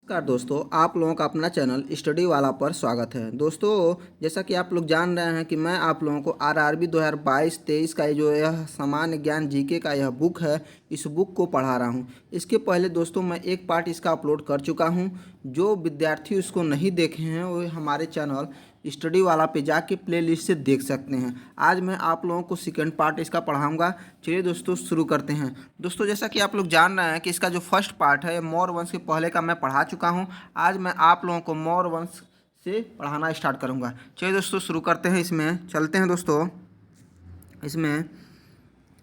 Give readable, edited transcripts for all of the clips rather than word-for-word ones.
नमस्कार दोस्तों, आप लोगों का अपना चैनल स्टडी वाला पर स्वागत है। दोस्तों, जैसा कि आप लोग जान रहे हैं कि मैं आप लोगों को आरआरबी 2022-23 का जो यह सामान्य ज्ञान जीके का यह बुक है, इस बुक को पढ़ा रहा हूं। इसके पहले दोस्तों मैं एक पार्ट इसका अपलोड कर चुका हूं। जो विद्यार्थी उसको नहीं देखे हैं वो हमारे चैनल स्टडी वाला पे जाके प्लेलिस्ट से देख सकते हैं। आज मैं आप लोगों को सेकंड पार्ट इसका पढ़ाऊंगा। चलिए दोस्तों शुरू करते हैं। दोस्तों, जैसा कि आप लोग जान रहे हैं कि इसका जो फर्स्ट पार्ट है मौर्य वंश के पहले का मैं पढ़ा चुका हूं। आज मैं आप लोगों को मौर्य वंश से पढ़ाना स्टार्ट करूंगा। चलिए दोस्तों शुरू करते हैं। इसमें चलते हैं दोस्तों। इसमें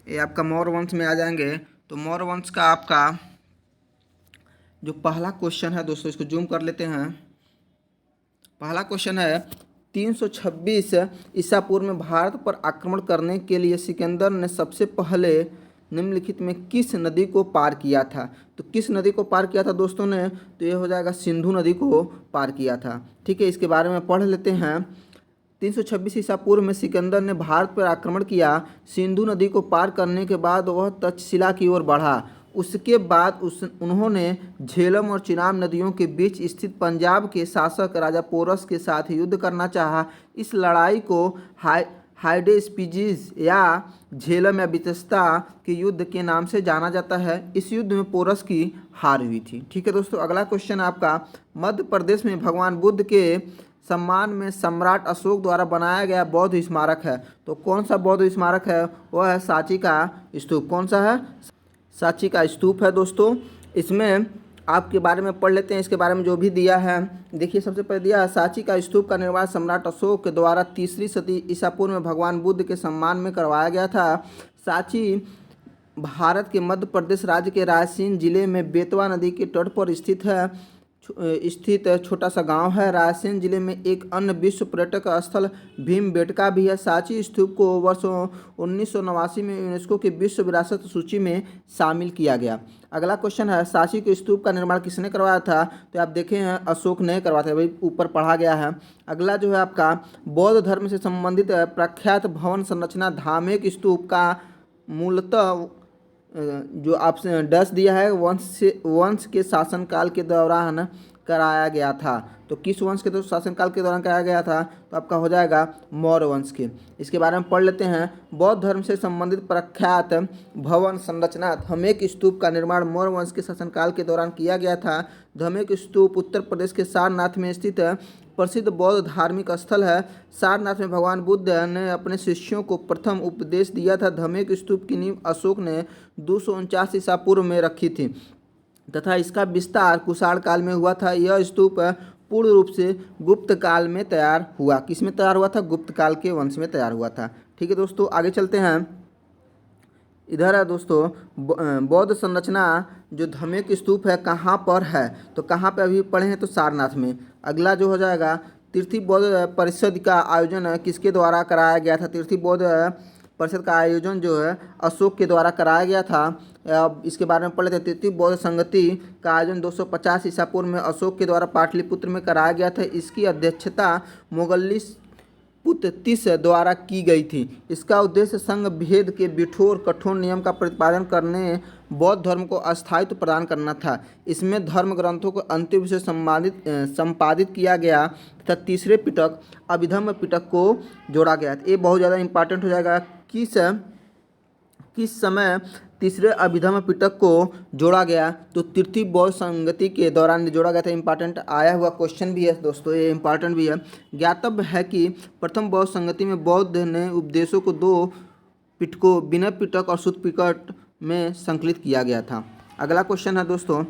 ये आपका मौर्य वंश में आ जाएंगे तो मौर्य वंश का आपका जो पहला क्वेश्चन है दोस्तों, इसको जूम कर लेते हैं। पहला क्वेश्चन है 326 ईसा पूर्व में भारत पर आक्रमण करने के लिए सिकंदर ने सबसे पहले निम्नलिखित में किस नदी को पार किया था। तो किस नदी को पार किया था दोस्तों ने, तो ये हो जाएगा सिंधु नदी को पार किया था। ठीक है, इसके बारे में पढ़ लेते हैं। 326 ईसा पूर्व में सिकंदर ने भारत पर आक्रमण किया। सिंधु नदी को पार करने के बाद वह तक्षशिला की ओर बढ़ा। उसके बाद उन्होंने झेलम और चिनाब नदियों के बीच स्थित पंजाब के शासक राजा पोरस के साथ युद्ध करना चाहा। इस लड़ाई को हाइडेस्पिजीज या झेलम या बितस्ता के युद्ध के नाम से जाना जाता है। इस युद्ध में पोरस की हार हुई थी। ठीक है दोस्तों, अगला क्वेश्चन आपका मध्य प्रदेश में भगवान बुद्ध के सम्मान में सम्राट अशोक द्वारा बनाया गया बौद्ध स्मारक है। तो कौन सा बौद्ध स्मारक है, वह है सांची का स्तूप। कौन सा है, सांची का स्तूप है दोस्तों। इसमें आपके बारे में पढ़ लेते हैं। इसके बारे में जो भी दिया है देखिए, सबसे पहले दिया है सांची का स्तूप का निर्माण सम्राट अशोक के द्वारा 3री सदी ईसा पूर्व में भगवान बुद्ध के सम्मान में करवाया गया था। सांची भारत के मध्य प्रदेश राज्य के रायसेन जिले में बेतवा नदी के तट पर स्थित छोटा सा गांव है। रायसेन जिले में एक अन्य विश्व पर्यटक स्थल भीमबेटका भी है। सांची स्तूप को वर्ष 1989 में यूनेस्को की विश्व विरासत सूची में शामिल किया गया। अगला क्वेश्चन है सांची के स्तूप का निर्माण किसने करवाया था। तो आप देखें हैं अशोक ने करवाया था, वही ऊपर पढ़ा गया है। अगला जो है आपका बौद्ध धर्म से संबंधित प्रख्यात भवन संरचना धामेक स्तूप का मूलतः जो आपसे डस दिया है वंश के शासनकाल के दौरान कराया गया था। तो किस वंश के शासनकाल के दौरान कराया गया था, तो आपका हो जाएगा मौर्य वंश के। इसके बारे में पढ़ लेते हैं। बौद्ध धर्म से संबंधित प्रख्यात भवन संरचना धमेक स्तूप का निर्माण मौर्य वंश के शासनकाल के दौरान किया गया था। धमेक स्तूप उत्तर प्रदेश के सारनाथ में स्थित प्रसिद्ध बौद्ध धार्मिक स्थल है। सारनाथ में भगवान बुद्ध ने अपने शिष्यों को प्रथम उपदेश दिया था। धमेक स्तूप की नींव अशोक ने 249 ईसा पूर्व में रखी थी तथा इसका विस्तार कुषाण काल में हुआ था। यह स्तूप पूर्ण रूप से गुप्त काल में तैयार हुआ। किस में तैयार हुआ था, गुप्त काल के वंश में तैयार हुआ था। ठीक है दोस्तों, आगे चलते हैं। इधर है दोस्तों बौद्ध संरचना जो धमेक स्तूप है कहाँ पर है, तो कहाँ पे अभी पढ़े हैं, तो सारनाथ में। अगला जो हो जाएगा तीर्थी बौद्ध परिषद का आयोजन किसके द्वारा कराया गया था। तीर्थी बौद्ध परिषद का आयोजन जो है अशोक के द्वारा कराया गया था। अब इसके बारे में पढ़ लेते हैं। तीर्थी बौद्ध संगति का आयोजन 250 ईसा पूर्व में अशोक के द्वारा पाटलिपुत्र में कराया गया था। इसकी अध्यक्षता मोगली पुत्तिस द्वारा की गई थी। इसका उद्देश्य संघ भेद के कठोर नियम का प्रतिपादन करने, बौद्ध धर्म को अस्थायित्व प्रदान करना था। इसमें धर्म ग्रंथों को अंतिम से संपादित किया गया तथा तीसरे पिटक अभिधम्म पिटक को जोड़ा गया। ये बहुत ज़्यादा इंपॉर्टेंट हो जाएगा। किस समय तीसरे अभिधम्म पिटक को जोड़ा गया, तो तीर्थी बौद्ध संगति के दौरान जोड़ा गया था। इंपॉर्टेंट आया हुआ क्वेश्चन भी है दोस्तों, ये इंपॉर्टेंट भी है। ज्ञातव्य है कि प्रथम बौद्ध संगति में बौद्ध ने उपदेशों को 2 पिटकों विनय पिटक और सुत्त पिटक में संकलित किया गया था। अगला क्वेश्चन है दोस्तों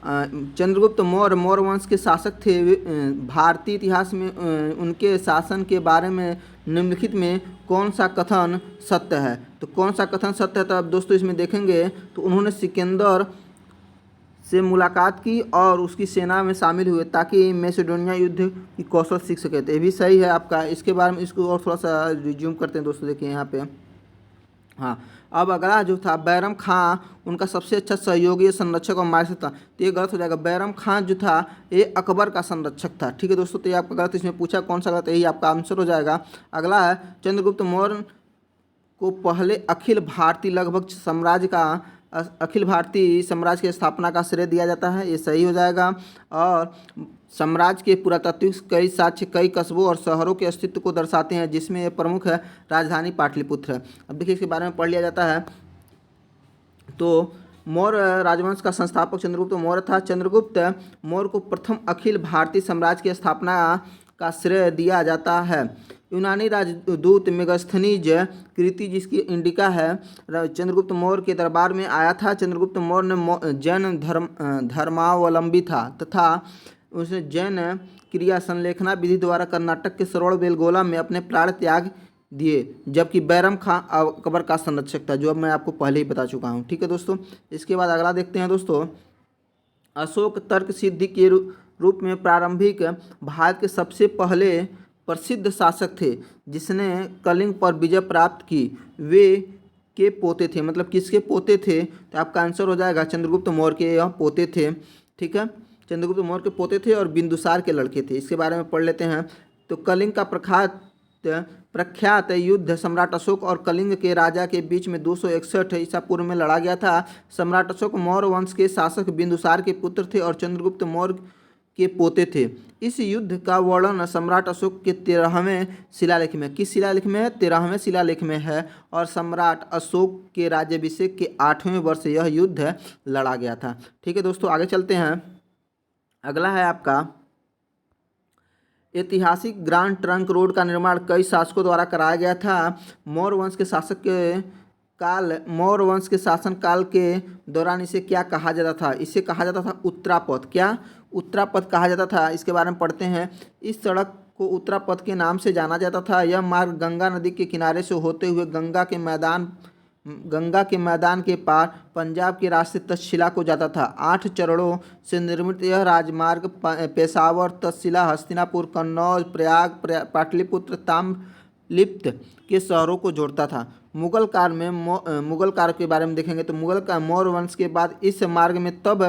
चंद्रगुप्त मौर्य वंश के शासक थे। भारतीय इतिहास में उनके शासन के बारे में निम्नलिखित में कौन सा कथन सत्य है। तो कौन सा कथन सत्य है, तो अब दोस्तों इसमें देखेंगे तो उन्होंने सिकंदर से मुलाकात की और उसकी सेना में शामिल हुए ताकि मैसेडोनिया युद्ध की कौशल सीख सके। तो ये भी सही है आपका। इसके बारे में इसको और थोड़ा सा रिज्यूम करते हैं दोस्तों। देखिए यहाँ पे, हाँ, अब अगला जो था बैरम खां उनका सबसे अच्छा सहयोगी संरक्षक और मार्गदर्शक था। तो ये गलत हो जाएगा। बैरम खां जो था ये अकबर का संरक्षक था। ठीक है दोस्तों, तो ये आपका गलत। इसमें पूछा कौन सा गलत, यही आपका आंसर हो जाएगा। अगला है चंद्रगुप्त मौर्य को पहले अखिल भारतीय लगभग साम्राज्य का अखिल भारतीय साम्राज्य की स्थापना का श्रेय दिया जाता है, ये सही हो जाएगा। और साम्राज्य के पुरातात्विक कई साक्ष्य कई कस्बों और शहरों के अस्तित्व को दर्शाते हैं, जिसमें ये प्रमुख है राजधानी पाटलिपुत्र है। अब देखिए इसके बारे में पढ़ लिया जाता है। तो मौर्य राजवंश का संस्थापक चंद्रगुप्त मौर्य था। चंद्रगुप्त मौर्य को प्रथम अखिल भारतीय साम्राज्य की स्थापना का श्रेय दिया जाता है। यूनानी राजदूत मेगास्थनीज कृति, जिसकी इंडिका है, चंद्रगुप्त मौर्य के दरबार में आया था। चंद्रगुप्त मौर्य ने जैन धर्मावलंबी था तथा उसने जैन क्रिया संलेखना विधि द्वारा कर्नाटक के श्रवणबेलगोला में अपने प्राण त्याग दिए, जबकि बैरम खां अकबर का संरक्षक था, जो अब मैं आपको पहले ही बता चुका हूँ। ठीक है दोस्तों, इसके बाद अगला देखते हैं दोस्तों। अशोक तर्क सिद्धि के रूप में प्रारंभिक भारत के सबसे पहले प्रसिद्ध शासक थे, जिसने कलिंग पर विजय प्राप्त की। वे के पोते थे, मतलब किसके पोते थे, तो आपका आंसर हो जाएगा चंद्रगुप्त मौर्य के यह पोते थे। ठीक है, चंद्रगुप्त मौर्य के पोते थे और बिंदुसार के लड़के थे। इसके बारे में पढ़ लेते हैं। तो कलिंग का प्रख्यात युद्ध सम्राट अशोक और कलिंग के राजा के बीच में 261 ईसा पूर्व में लड़ा गया था। सम्राट अशोक मौर्य वंश के शासक बिंदुसार के पुत्र थे और चंद्रगुप्त मौर्य के पोते थे। इस युद्ध का वर्णन सम्राट अशोक के 13वें शिलालेख में, किस शिलालेख में है, 13वें शिलालेख में है। और सम्राट अशोक के राज्याभिषेक के 8वें वर्ष यह युद्ध लड़ा गया था। ठीक है दोस्तों, आगे चलते हैं। अगला है आपका ऐतिहासिक ग्रांड ट्रंक रोड का निर्माण कई शासकों द्वारा कराया गया था। मौर्य वंश के शासन काल के दौरान इसे क्या कहा जाता था, इसे कहा जाता था उत्तरापथ। क्या उत्तरापथ कहा जाता था, इसके बारे में पढ़ते हैं। इस सड़क को उत्तरापथ के नाम से जाना जाता था। यह मार्ग गंगा नदी के किनारे से होते हुए गंगा के मैदान के पार पंजाब के रास्ते तक्षशिला को जाता था। 8 चरणों से निर्मित यह राजमार्ग पेशावर, तक्षशिला, हस्तिनापुर, कन्नौज, प्रयाग, पाटलिपुत्र, ताम्रलिप्त के शहरों को जोड़ता था। मुगल काल के बारे में देखेंगे तो मौर्य वंश के बाद इस मार्ग में तब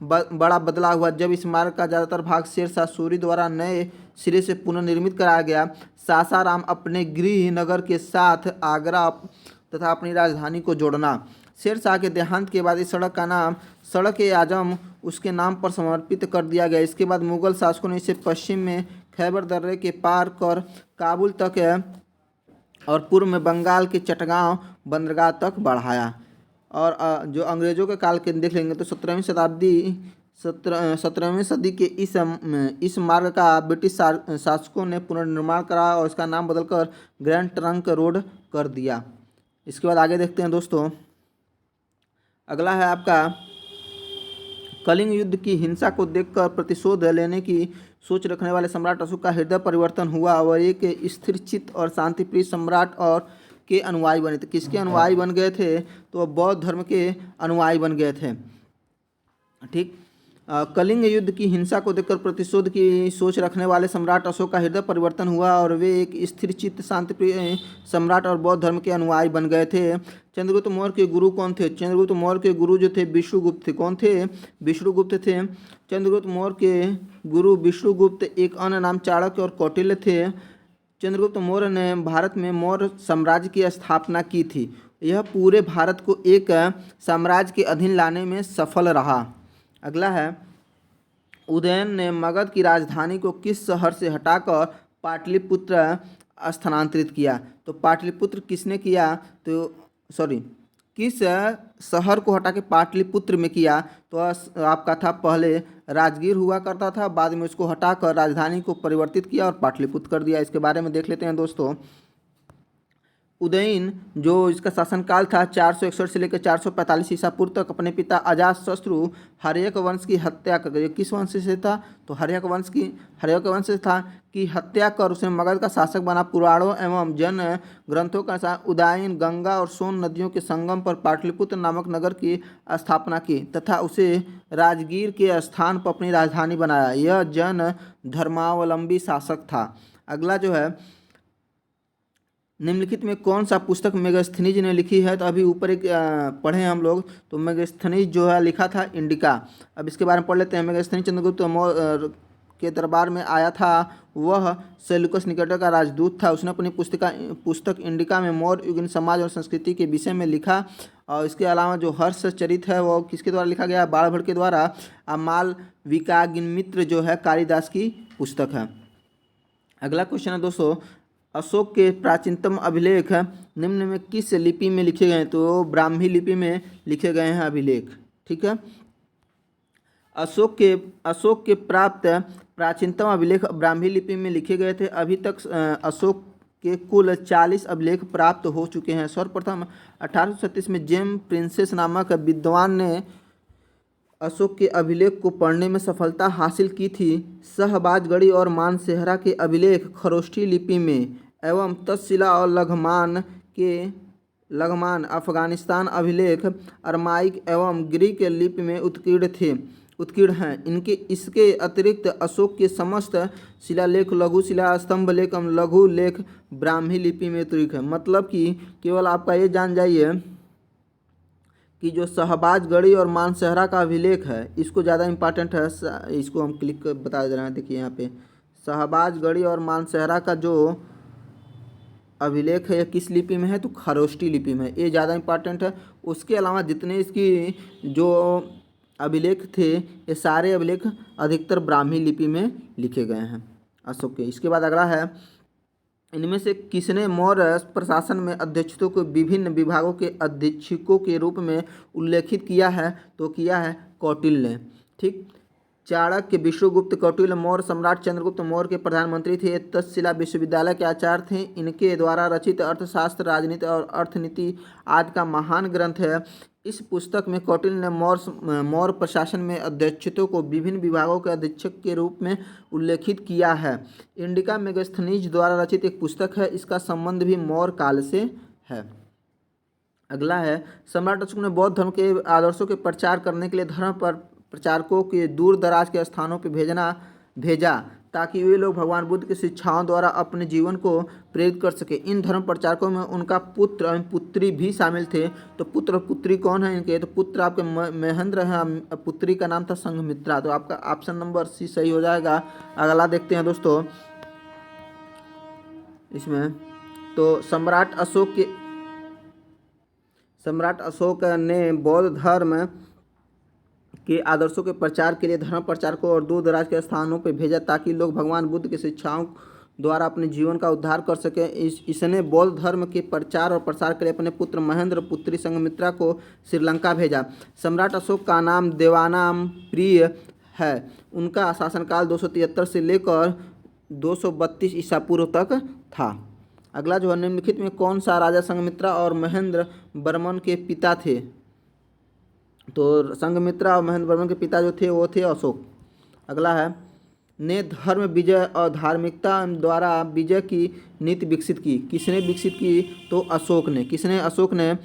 बड़ा बदलाव हुआ जब इस मार्ग का ज़्यादातर भाग शेरशाह सूरी द्वारा नए सिरे से पुनर्निर्मित कराया गया। सासाराम अपने गृह नगर के साथ आगरा तथा अपनी राजधानी को जोड़ना। शेरशाह के देहांत के बाद इस सड़क का नाम सड़क-ए-आजम उसके नाम पर समर्पित कर दिया गया। इसके बाद मुगल शासकों ने इसे पश्चिम में खैबर दर्रे के पार कर काबुल तक और पूर्व में बंगाल के चटगांव बंदरगाह तक बढ़ाया। और जो अंग्रेजों के काल के देख लेंगे तो 17वीं सदी के इस मार्ग का ब्रिटिश शासकों ने पुनर्निर्माण करा और इसका नाम बदलकर ग्रैंड ट्रंक रोड कर दिया। इसके बाद आगे देखते हैं दोस्तों। अगला है आपका कलिंग युद्ध की हिंसा को देखकर प्रतिशोध लेने की सोच रखने वाले सम्राट अशोक का हृदय परिवर्तन हुआ और एक स्थिरचित्त और शांतिप्रिय सम्राट और के अनुयायी बने थे। किसके अनुयायी बन गए थे, तो बौद्ध धर्म के अनुयायी बन गए थे। ठीक, कलिंग युद्ध की हिंसा को देखकर प्रतिशोध की सोच रखने वाले सम्राट अशोक का हृदय परिवर्तन हुआ और वे एक स्थिरचित्त शांतिप्रिय सम्राट और बौद्ध धर्म के अनुयायी बन गए थे। चंद्रगुप्त मौर्य के गुरु कौन थे, चंद्रगुप्त मौर्य के गुरु जो थे विष्णुगुप्त थे। कौन थे, विष्णुगुप्त थे। चंद्रगुप्त मौर्य के गुरु विष्णुगुप्त एक अन्य नाम चाणक्य और कौटिल्य थे। चंद्रगुप्त मौर्य ने भारत में मौर्य साम्राज्य की स्थापना की थी। यह पूरे भारत को एक साम्राज्य के अधीन लाने में सफल रहा। अगला है उदयन ने मगध की राजधानी को किस शहर से हटाकर पाटलिपुत्र स्थानांतरित किया, तो पाटलिपुत्र किसने किया, तो किस शहर को हटा के पाटलिपुत्र में किया, तो आपका था पहले राजगीर हुआ करता था, बाद में उसको हटाकर राजधानी को परिवर्तित किया और पाटलिपुत्र कर दिया। इसके बारे में देख लेते हैं दोस्तों। उदयन जो इसका शासनकाल था 461 से लेकर 445 ईसा पूर्व तक अपने पिता अजातशत्रु हर्यक वंश की हत्या कर, किस वंश से था, तो हर्यक वंश से था कि हत्या कर उसने मगध का शासक बना। पुराणों एवं जन ग्रंथों का अनुसार उदयन गंगा और सोन नदियों के संगम पर पाटलिपुत्र नामक नगर की स्थापना की तथा उसे राजगीर के स्थान पर अपनी राजधानी बनाया। यह जन धर्मावलंबी शासक था। अगला जो है निम्नलिखित में कौन सा पुस्तक मेगास्थनीज ने लिखी है, तो अभी ऊपर एक पढ़े हम लोग, तो मेगास्थनीज जो है लिखा था इंडिका। अब इसके बारे में पढ़ लेते हैं। मेगास्थनीज चंद्रगुप्त मौर्य के दरबार में आया था वह सेल्यूकस निकेटर का राजदूत था। उसने अपनी पुस्तक इंडिका में मौर्य युगीन समाज और संस्कृति के विषय में लिखा। और इसके अलावा जो हर्ष चरित है वो किसके द्वारा लिखा गया? बाणभट्ट के द्वारा। अमाल विकाग्निमित्र जो है कालिदास की पुस्तक है। अगला क्वेश्चन है दोस्तों, अशोक के प्राचीनतम अभिलेख निम्न में किस लिपि में लिखे गए हैं? तो ब्राह्मी लिपि में लिखे गए हैं अभिलेख। ठीक है, अशोक के प्राप्त प्राचीनतम अभिलेख ब्राह्मी लिपि में लिखे गए थे। अभी तक अशोक के कुल 40 अभिलेख प्राप्त हो चुके हैं। सर्वप्रथम 1836 में जेम प्रिंसेस नामक विद्वान ने अशोक के अभिलेख को पढ़ने में सफलता हासिल की थी। शहबाजगढ़ी और मानसेहरा के अभिलेख खरोष्ठी लिपि में एवं तक्षशिला और लघमान अफगानिस्तान अभिलेख अरमाइक एवं ग्रीक लिपि में उत्कीर्ण हैं। इसके अतिरिक्त अशोक के समस्त शिलालेख, लघु शिला, स्तंभ लेख एवं लघु लेख ब्राह्मी लिपि में उत्कीर्ण है। मतलब कि केवल आपका ये जान जाइए कि जो शहबाजगढ़ी और मानसेहरा का अभिलेख है इसको ज़्यादा इम्पॉर्टेंट है, इसको हम क्लिक कर बता दे रहे हैं। देखिए यहाँ पे शहबाजगढ़ी और मानसेहरा का जो अभिलेख है ये किस लिपि में है? तो खरोष्ठी लिपि में, ये ज़्यादा इम्पॉर्टेंट है। उसके अलावा जितने इसकी जो अभिलेख थे ये सारे अभिलेख अधिकतर ब्राह्मी लिपि में लिखे गए हैं अशोक के। इसके बाद अगला है, इनमें से किसने मौर्य प्रशासन में अध्यक्षों को विभिन्न विभागों के अधीक्षकों के रूप में उल्लेखित किया है? तो किया है कौटिल्य ने। ठीक, चाणक्य, विष्णुगुप्त, कौटिल्य मौर्य सम्राट, चंद्रगुप्त मौर्य के प्रधानमंत्री थे। तक्षशिला विश्वविद्यालय के आचार्य थे। इनके द्वारा रचित अर्थशास्त्र, राजनीति और अर्थनीति आदि का महान ग्रंथ है। इस पुस्तक में कौटिल्य ने मौर्य प्रशासन में अध्यक्षों को विभिन्न विभागों के अधीक्षक के रूप में उल्लेखित किया है। इंडिका मेगास्थनीज द्वारा रचित एक पुस्तक है। इसका संबंध भी मौर्य काल से है। अगला है, सम्राट अशोक ने बौद्ध धर्म के आदर्शों के प्रचार करने के लिए धर्म पर प्रचारकों के दूर दराज के स्थानों पर भेजा ताकि वे लोग भगवान बुद्ध की शिक्षाओं द्वारा अपने जीवन को प्रेरित कर सके। इन धर्म प्रचारकों में उनका पुत्र एवं पुत्री भी शामिल थे। तो पुत्र और पुत्री कौन है इनके? तो पुत्र आपके महेंद्र हैं, पुत्री का नाम था संघमित्रा। तो आपका ऑप्शन नंबर सी सही हो जाएगा। अगला देखते हैं दोस्तों इसमें, तो सम्राट अशोक ने बौद्ध धर्म के आदर्शों के प्रचार के लिए धर्म प्रचारकों और दूर दराज के स्थानों पर भेजा ताकि लोग भगवान बुद्ध की शिक्षाओं द्वारा अपने जीवन का उद्धार कर सकें। इसने बौद्ध धर्म के प्रचार और प्रसार के लिए अपने पुत्र महेंद्र, पुत्री संघमित्रा को श्रीलंका भेजा। सम्राट अशोक का नाम देवानाम प्रिय है। उनका शासनकाल 273 से लेकर 232 ईसा पूर्व तक था। अगला जो है, निम्नलिखित में कौन सा राजा संघमित्रा और महेंद्र वर्मन के पिता थे? तो संघमित्रा और महेंद्र वर्मन के पिता जो थे वो थे अशोक। अगला है, ने धर्म विजय और धार्मिकता द्वारा विजय की नीति विकसित की। किसने विकसित की? तो अशोक ने। किसने? अशोक ने।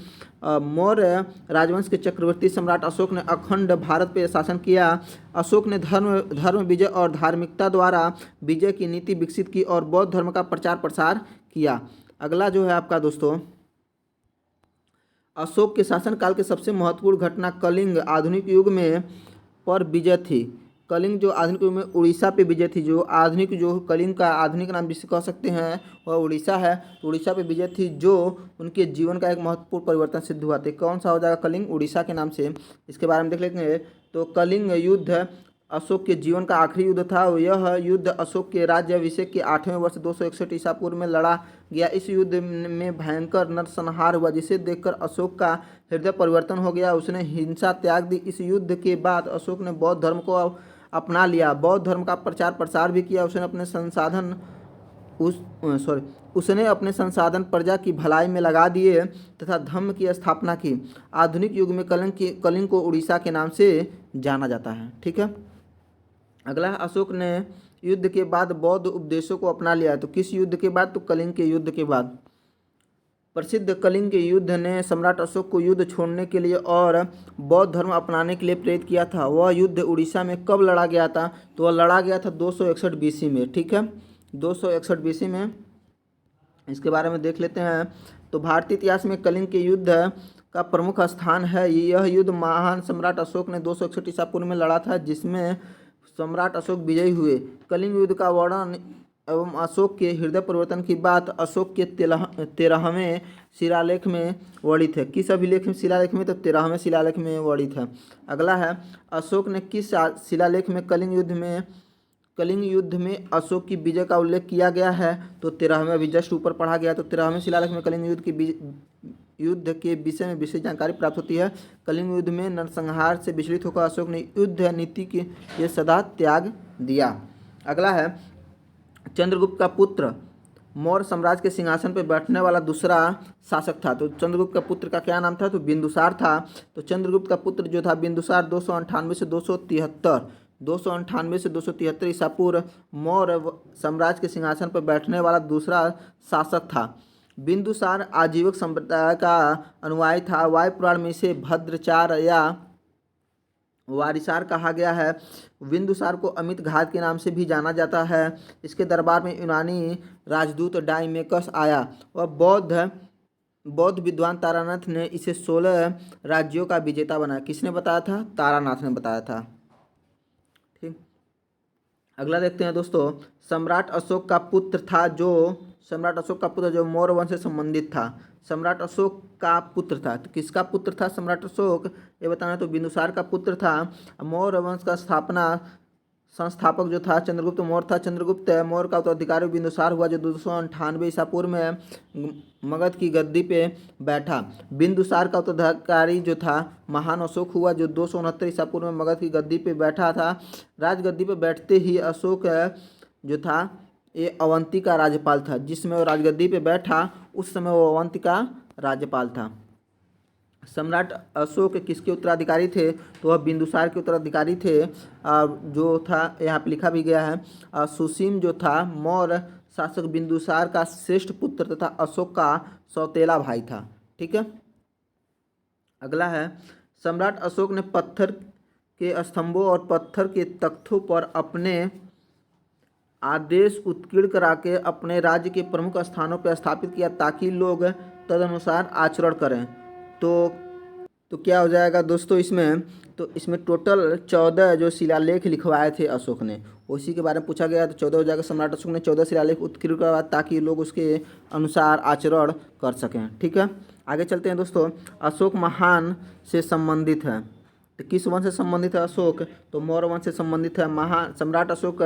मौर्य राजवंश के चक्रवर्ती सम्राट अशोक ने अखंड भारत पर शासन किया। अशोक ने धर्म विजय और धार्मिकता द्वारा विजय की नीति विकसित की और बौद्ध धर्म का प्रचार प्रसार किया। अगला जो है आपका दोस्तों, अशोक के शासनकाल के सबसे महत्वपूर्ण घटना कलिंग आधुनिक युग में पर विजय थी। कलिंग जो आधुनिक युग में उड़ीसा पे विजय थी। जो कलिंग का आधुनिक नाम जिसे कह सकते हैं वह उड़ीसा है। तो उड़ीसा पे विजय थी जो उनके जीवन का एक महत्वपूर्ण परिवर्तन सिद्ध हुआ था। कौन सा हो जाएगा? कलिंग, उड़ीसा के नाम से। इसके बारे में देख लेते हैं। तो कलिंग युद्ध अशोक के जीवन का आखिरी युद्ध था। यह युद्ध अशोक के राज्याभिषेक के 8वें वर्ष 261 ईसा पूर्व में लड़ा गया। इस युद्ध में भयंकर नरसंहार हुआ जिसे देखकर अशोक का हृदय परिवर्तन हो गया। उसने हिंसा त्याग दी। इस युद्ध के बाद अशोक ने बौद्ध धर्म को अपना लिया। बौद्ध धर्म का प्रचार प्रसार भी किया। उसने अपने संसाधन प्रजा की भलाई में लगा दिए तथा धर्म की स्थापना की। आधुनिक युग में कलिंग को उड़ीसा के नाम से जाना जाता है। ठीक है। अगला है, अशोक ने युद्ध के बाद बौद्ध उपदेशों को अपना लिया। तो किस युद्ध के बाद? तो कलिंग के युद्ध के बाद। प्रसिद्ध कलिंग के युद्ध ने सम्राट अशोक को युद्ध छोड़ने के लिए और बौद्ध धर्म अपनाने के लिए प्रेरित किया था। वह युद्ध उड़ीसा में कब लड़ा गया था? तो वह लड़ा गया था 261 बीसी में। ठीक है, 261 बीसी में। इसके बारे में देख लेते हैं। तो भारतीय इतिहास में कलिंग के युद्ध का प्रमुख स्थान है। यह युद्ध महान सम्राट अशोक ने 261 ईसा पूर्व में लड़ा था जिसमें सम्राट अशोक विजयी हुए। कलिंग युद्ध का वर्णन एवं अशोक के हृदय परिवर्तन की बात अशोक के 13वें शिलालेख में वर्णित है। किस अभिलेख में शिलालेख में? तो 13वें शिलालेख में वर्णित है। अगला है, अशोक ने किस शिलालेख में कलिंग युद्ध में अशोक की विजय का उल्लेख किया गया है? तो 13वें, अभी जस्ट ऊपर पढ़ा गया। तो 13वें शिलालेख में कलिंग युद्ध के विषय में विशेष जानकारी प्राप्त होती है। कलिंग युद्ध में नरसंहार से विचलित होकर अशोक ने युद्ध नीति की ये सदा त्याग दिया। अगला है, चंद्रगुप्त का पुत्र मौर्य साम्राज्य के सिंहासन पर बैठने वाला दूसरा शासक था। तो चंद्रगुप्त का पुत्र का क्या नाम था? तो बिंदुसार था। तो चंद्रगुप्त का पुत्र जो था बिंदुसार 298 से 273 ईसा पूर्व मौर्य साम्राज्य के सिंहासन पर बैठने वाला दूसरा शासक था। बिंदुसार आजीवक संप्रदाय का अनुयायी था। वायु पुराण में इसे भद्रचार या वारिसार कहा गया है। बिंदुसार को अमित घात के नाम से भी जाना जाता है। इसके दरबार में यूनानी राजदूत डाइमेकस आया। वह बौद्ध विद्वान तारानाथ ने इसे 16 राज्यों का विजेता बनाया। किसने बताया था? तारानाथ ने बताया था। ठीक, अगला देखते हैं दोस्तों। सम्राट अशोक का पुत्र जो मौर्य वंश से संबंधित था। सम्राट अशोक का पुत्र था। तो किसका पुत्र था सम्राट अशोक? ये बताना। तो बिंदुसार का पुत्र था। मौर्य वंश का संस्थापक जो था चंद्रगुप्त मौर्य था। चंद्रगुप्त मौर्य का उत्तराधिकारी बिंदुसार हुआ, जो 298 ईसा पूर्व में मगध की गद्दी पे बैठा। बिंदुसार का उत्तराधिकारी जो था महान अशोक हुआ, जो 269 ईसा पूर्व में मगध की गद्दी पे बैठा था। राजगद्दी पे बैठते ही अशोक जो था ये अवंती का राज्यपाल था। जिसमें वो राजगद्दी पे बैठा उस समय वो अवंती का राज्यपाल था। सम्राट अशोक किसके उत्तराधिकारी थे? तो वह बिंदुसार के उत्तराधिकारी थे। जो था यहाँ पे लिखा भी गया है, सुसीम जो था मौर्य शासक बिंदुसार का श्रेष्ठ पुत्र तथा अशोक का सौतेला भाई था। ठीक है, अगला है, सम्राट अशोक ने पत्थर के स्तंभों और पत्थर के तख्तों पर अपने आदेश उत्कीर्ण करा के अपने राज्य के प्रमुख स्थानों पर स्थापित किया, ताकि लोग तदनुसार आचरण करें। तो क्या हो जाएगा दोस्तों इसमें? तो इसमें टोटल 14 जो शिलालेख लिखवाए थे अशोक ने, उसी के बारे में पूछा गया। तो 14 हो जाएगा। सम्राट अशोक ने 14 शिलालेख उत्कीर्ण करवाया ताकि लोग उसके अनुसार आचरण कर सकें। ठीक है, आगे चलते हैं दोस्तों। अशोक महान से संबंधित है। तो किस वंश से संबंधित है अशोक? तो मौर्य वंश से संबंधित है। महान सम्राट अशोक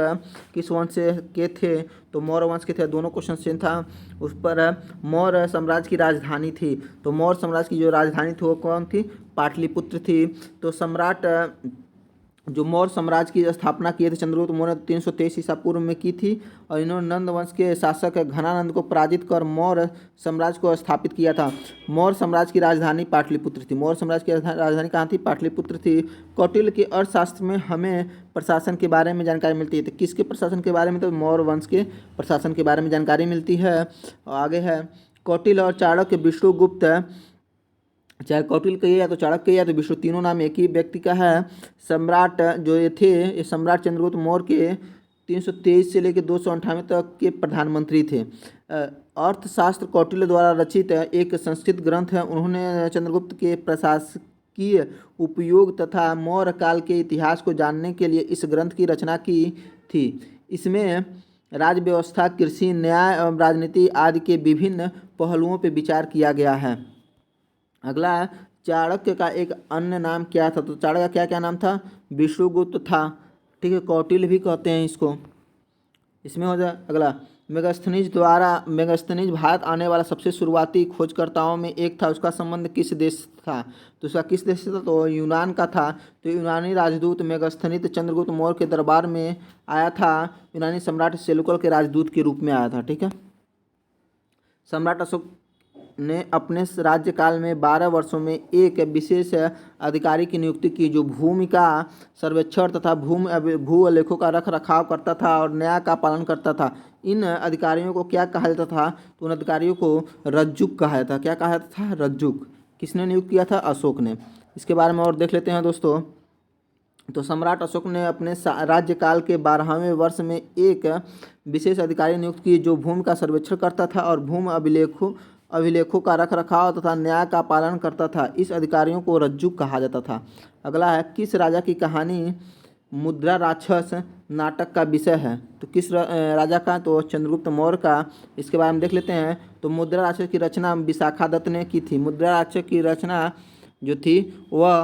किस वंश से के थे? तो मौर्य वंश के थे। दोनों क्वेश्चन सेम था। उस पर मौर्य साम्राज्य की राजधानी थी। तो मौर्य साम्राज्य की जो राजधानी थी वो कौन थी? पाटलिपुत्र थी। तो सम्राट जो मौर्य साम्राज्य की स्थापना किए थे चंद्रगुप्त मौर्य ने 323 ईसा पूर्व में की थी। और इन्होंने नंद वंश के शासक घनानंद को पराजित कर मौर्य साम्राज्य को स्थापित किया था। मौर्य साम्राज्य की राजधानी पाटलिपुत्र थी। मौर्य साम्राज्य की राजधानी कहाँ थी? पाटलिपुत्र थी। कौटिल्य के अर्थशास्त्र में हमें प्रशासन के बारे में जानकारी मिलती है। तो किसके प्रशासन के बारे में? तो मौर्य वंश के प्रशासन के बारे में जानकारी मिलती है। और आगे है, कौटिल्य और चाणक्य विष्णुगुप्त, चाहे कौटिल्य कहिए या तो चाणक्य या तो विष्णु, तीनों नाम एक ही व्यक्ति का है। सम्राट जो ये थे, ये सम्राट चंद्रगुप्त मौर्य के 323 से लेकर 298 तक के प्रधानमंत्री थे। अर्थशास्त्र कौटिल्य द्वारा रचित एक संस्कृत ग्रंथ है। उन्होंने चंद्रगुप्त के प्रशासकीय उपयोग तथा मौर्य काल के इतिहास को जानने के लिए इस ग्रंथ की रचना की थी। इसमें राज्य व्यवस्था, कृषि, न्याय एवं राजनीति आदि के विभिन्न पहलुओं पर विचार किया गया है। अगला, चाणक्य का एक अन्य नाम क्या था? तो चाणक्य का क्या क्या नाम था? विष्णुगुप्त था। ठीक है, कौटिल्य भी कहते हैं इसको। इसमें हो जाए। अगला, मेगास्थनीज भारत आने वाला सबसे शुरुआती खोजकर्ताओं में एक था। उसका संबंध किस देश से था? तो उसका किस देश से था? तो यूनान का था। तो यूनानी राजदूत मेगास्थनीज चंद्रगुप्त मौर्य के दरबार में आया था। यूनानी सम्राट सेलुकल के राजदूत के रूप में आया था। ठीक है, सम्राट अशोक ने अपने राज्यकाल में 12 वर्षों में एक विशेष अधिकारी की नियुक्ति की, जो भूमि का सर्वेक्षण तथा भू अलेखों का रख रखाव करता था और न्याय का पालन करता था। इन अधिकारियों को क्या कहा जाता था? तो उन अधिकारियों को रज्जुक कहा जाता था। क्या कहा जाता था? रज्जुक। किसने नियुक्त किया था? अशोक ने। इसके बारे में और देख लेते हैं दोस्तों। तो सम्राट अशोक ने अपने राज्यकाल के 12वें वर्ष में एक विशेष अधिकारी नियुक्त की, जो भूमि का सर्वेक्षण करता था और भूमि अभिलेखों का रख रखाव तथा न्याय का पालन करता था। इस अधिकारियों को रज्जुक कहा जाता था। अगला है, किस राजा की कहानी मुद्रा राक्षस नाटक का विषय है? तो किस राजा का? तो चंद्रगुप्त मौर्य का। इसके बारे में देख लेते हैं। तो मुद्रा राक्षस की रचना विशाखा दत्त ने की थी। मुद्रा राक्षस की रचना जो थी वह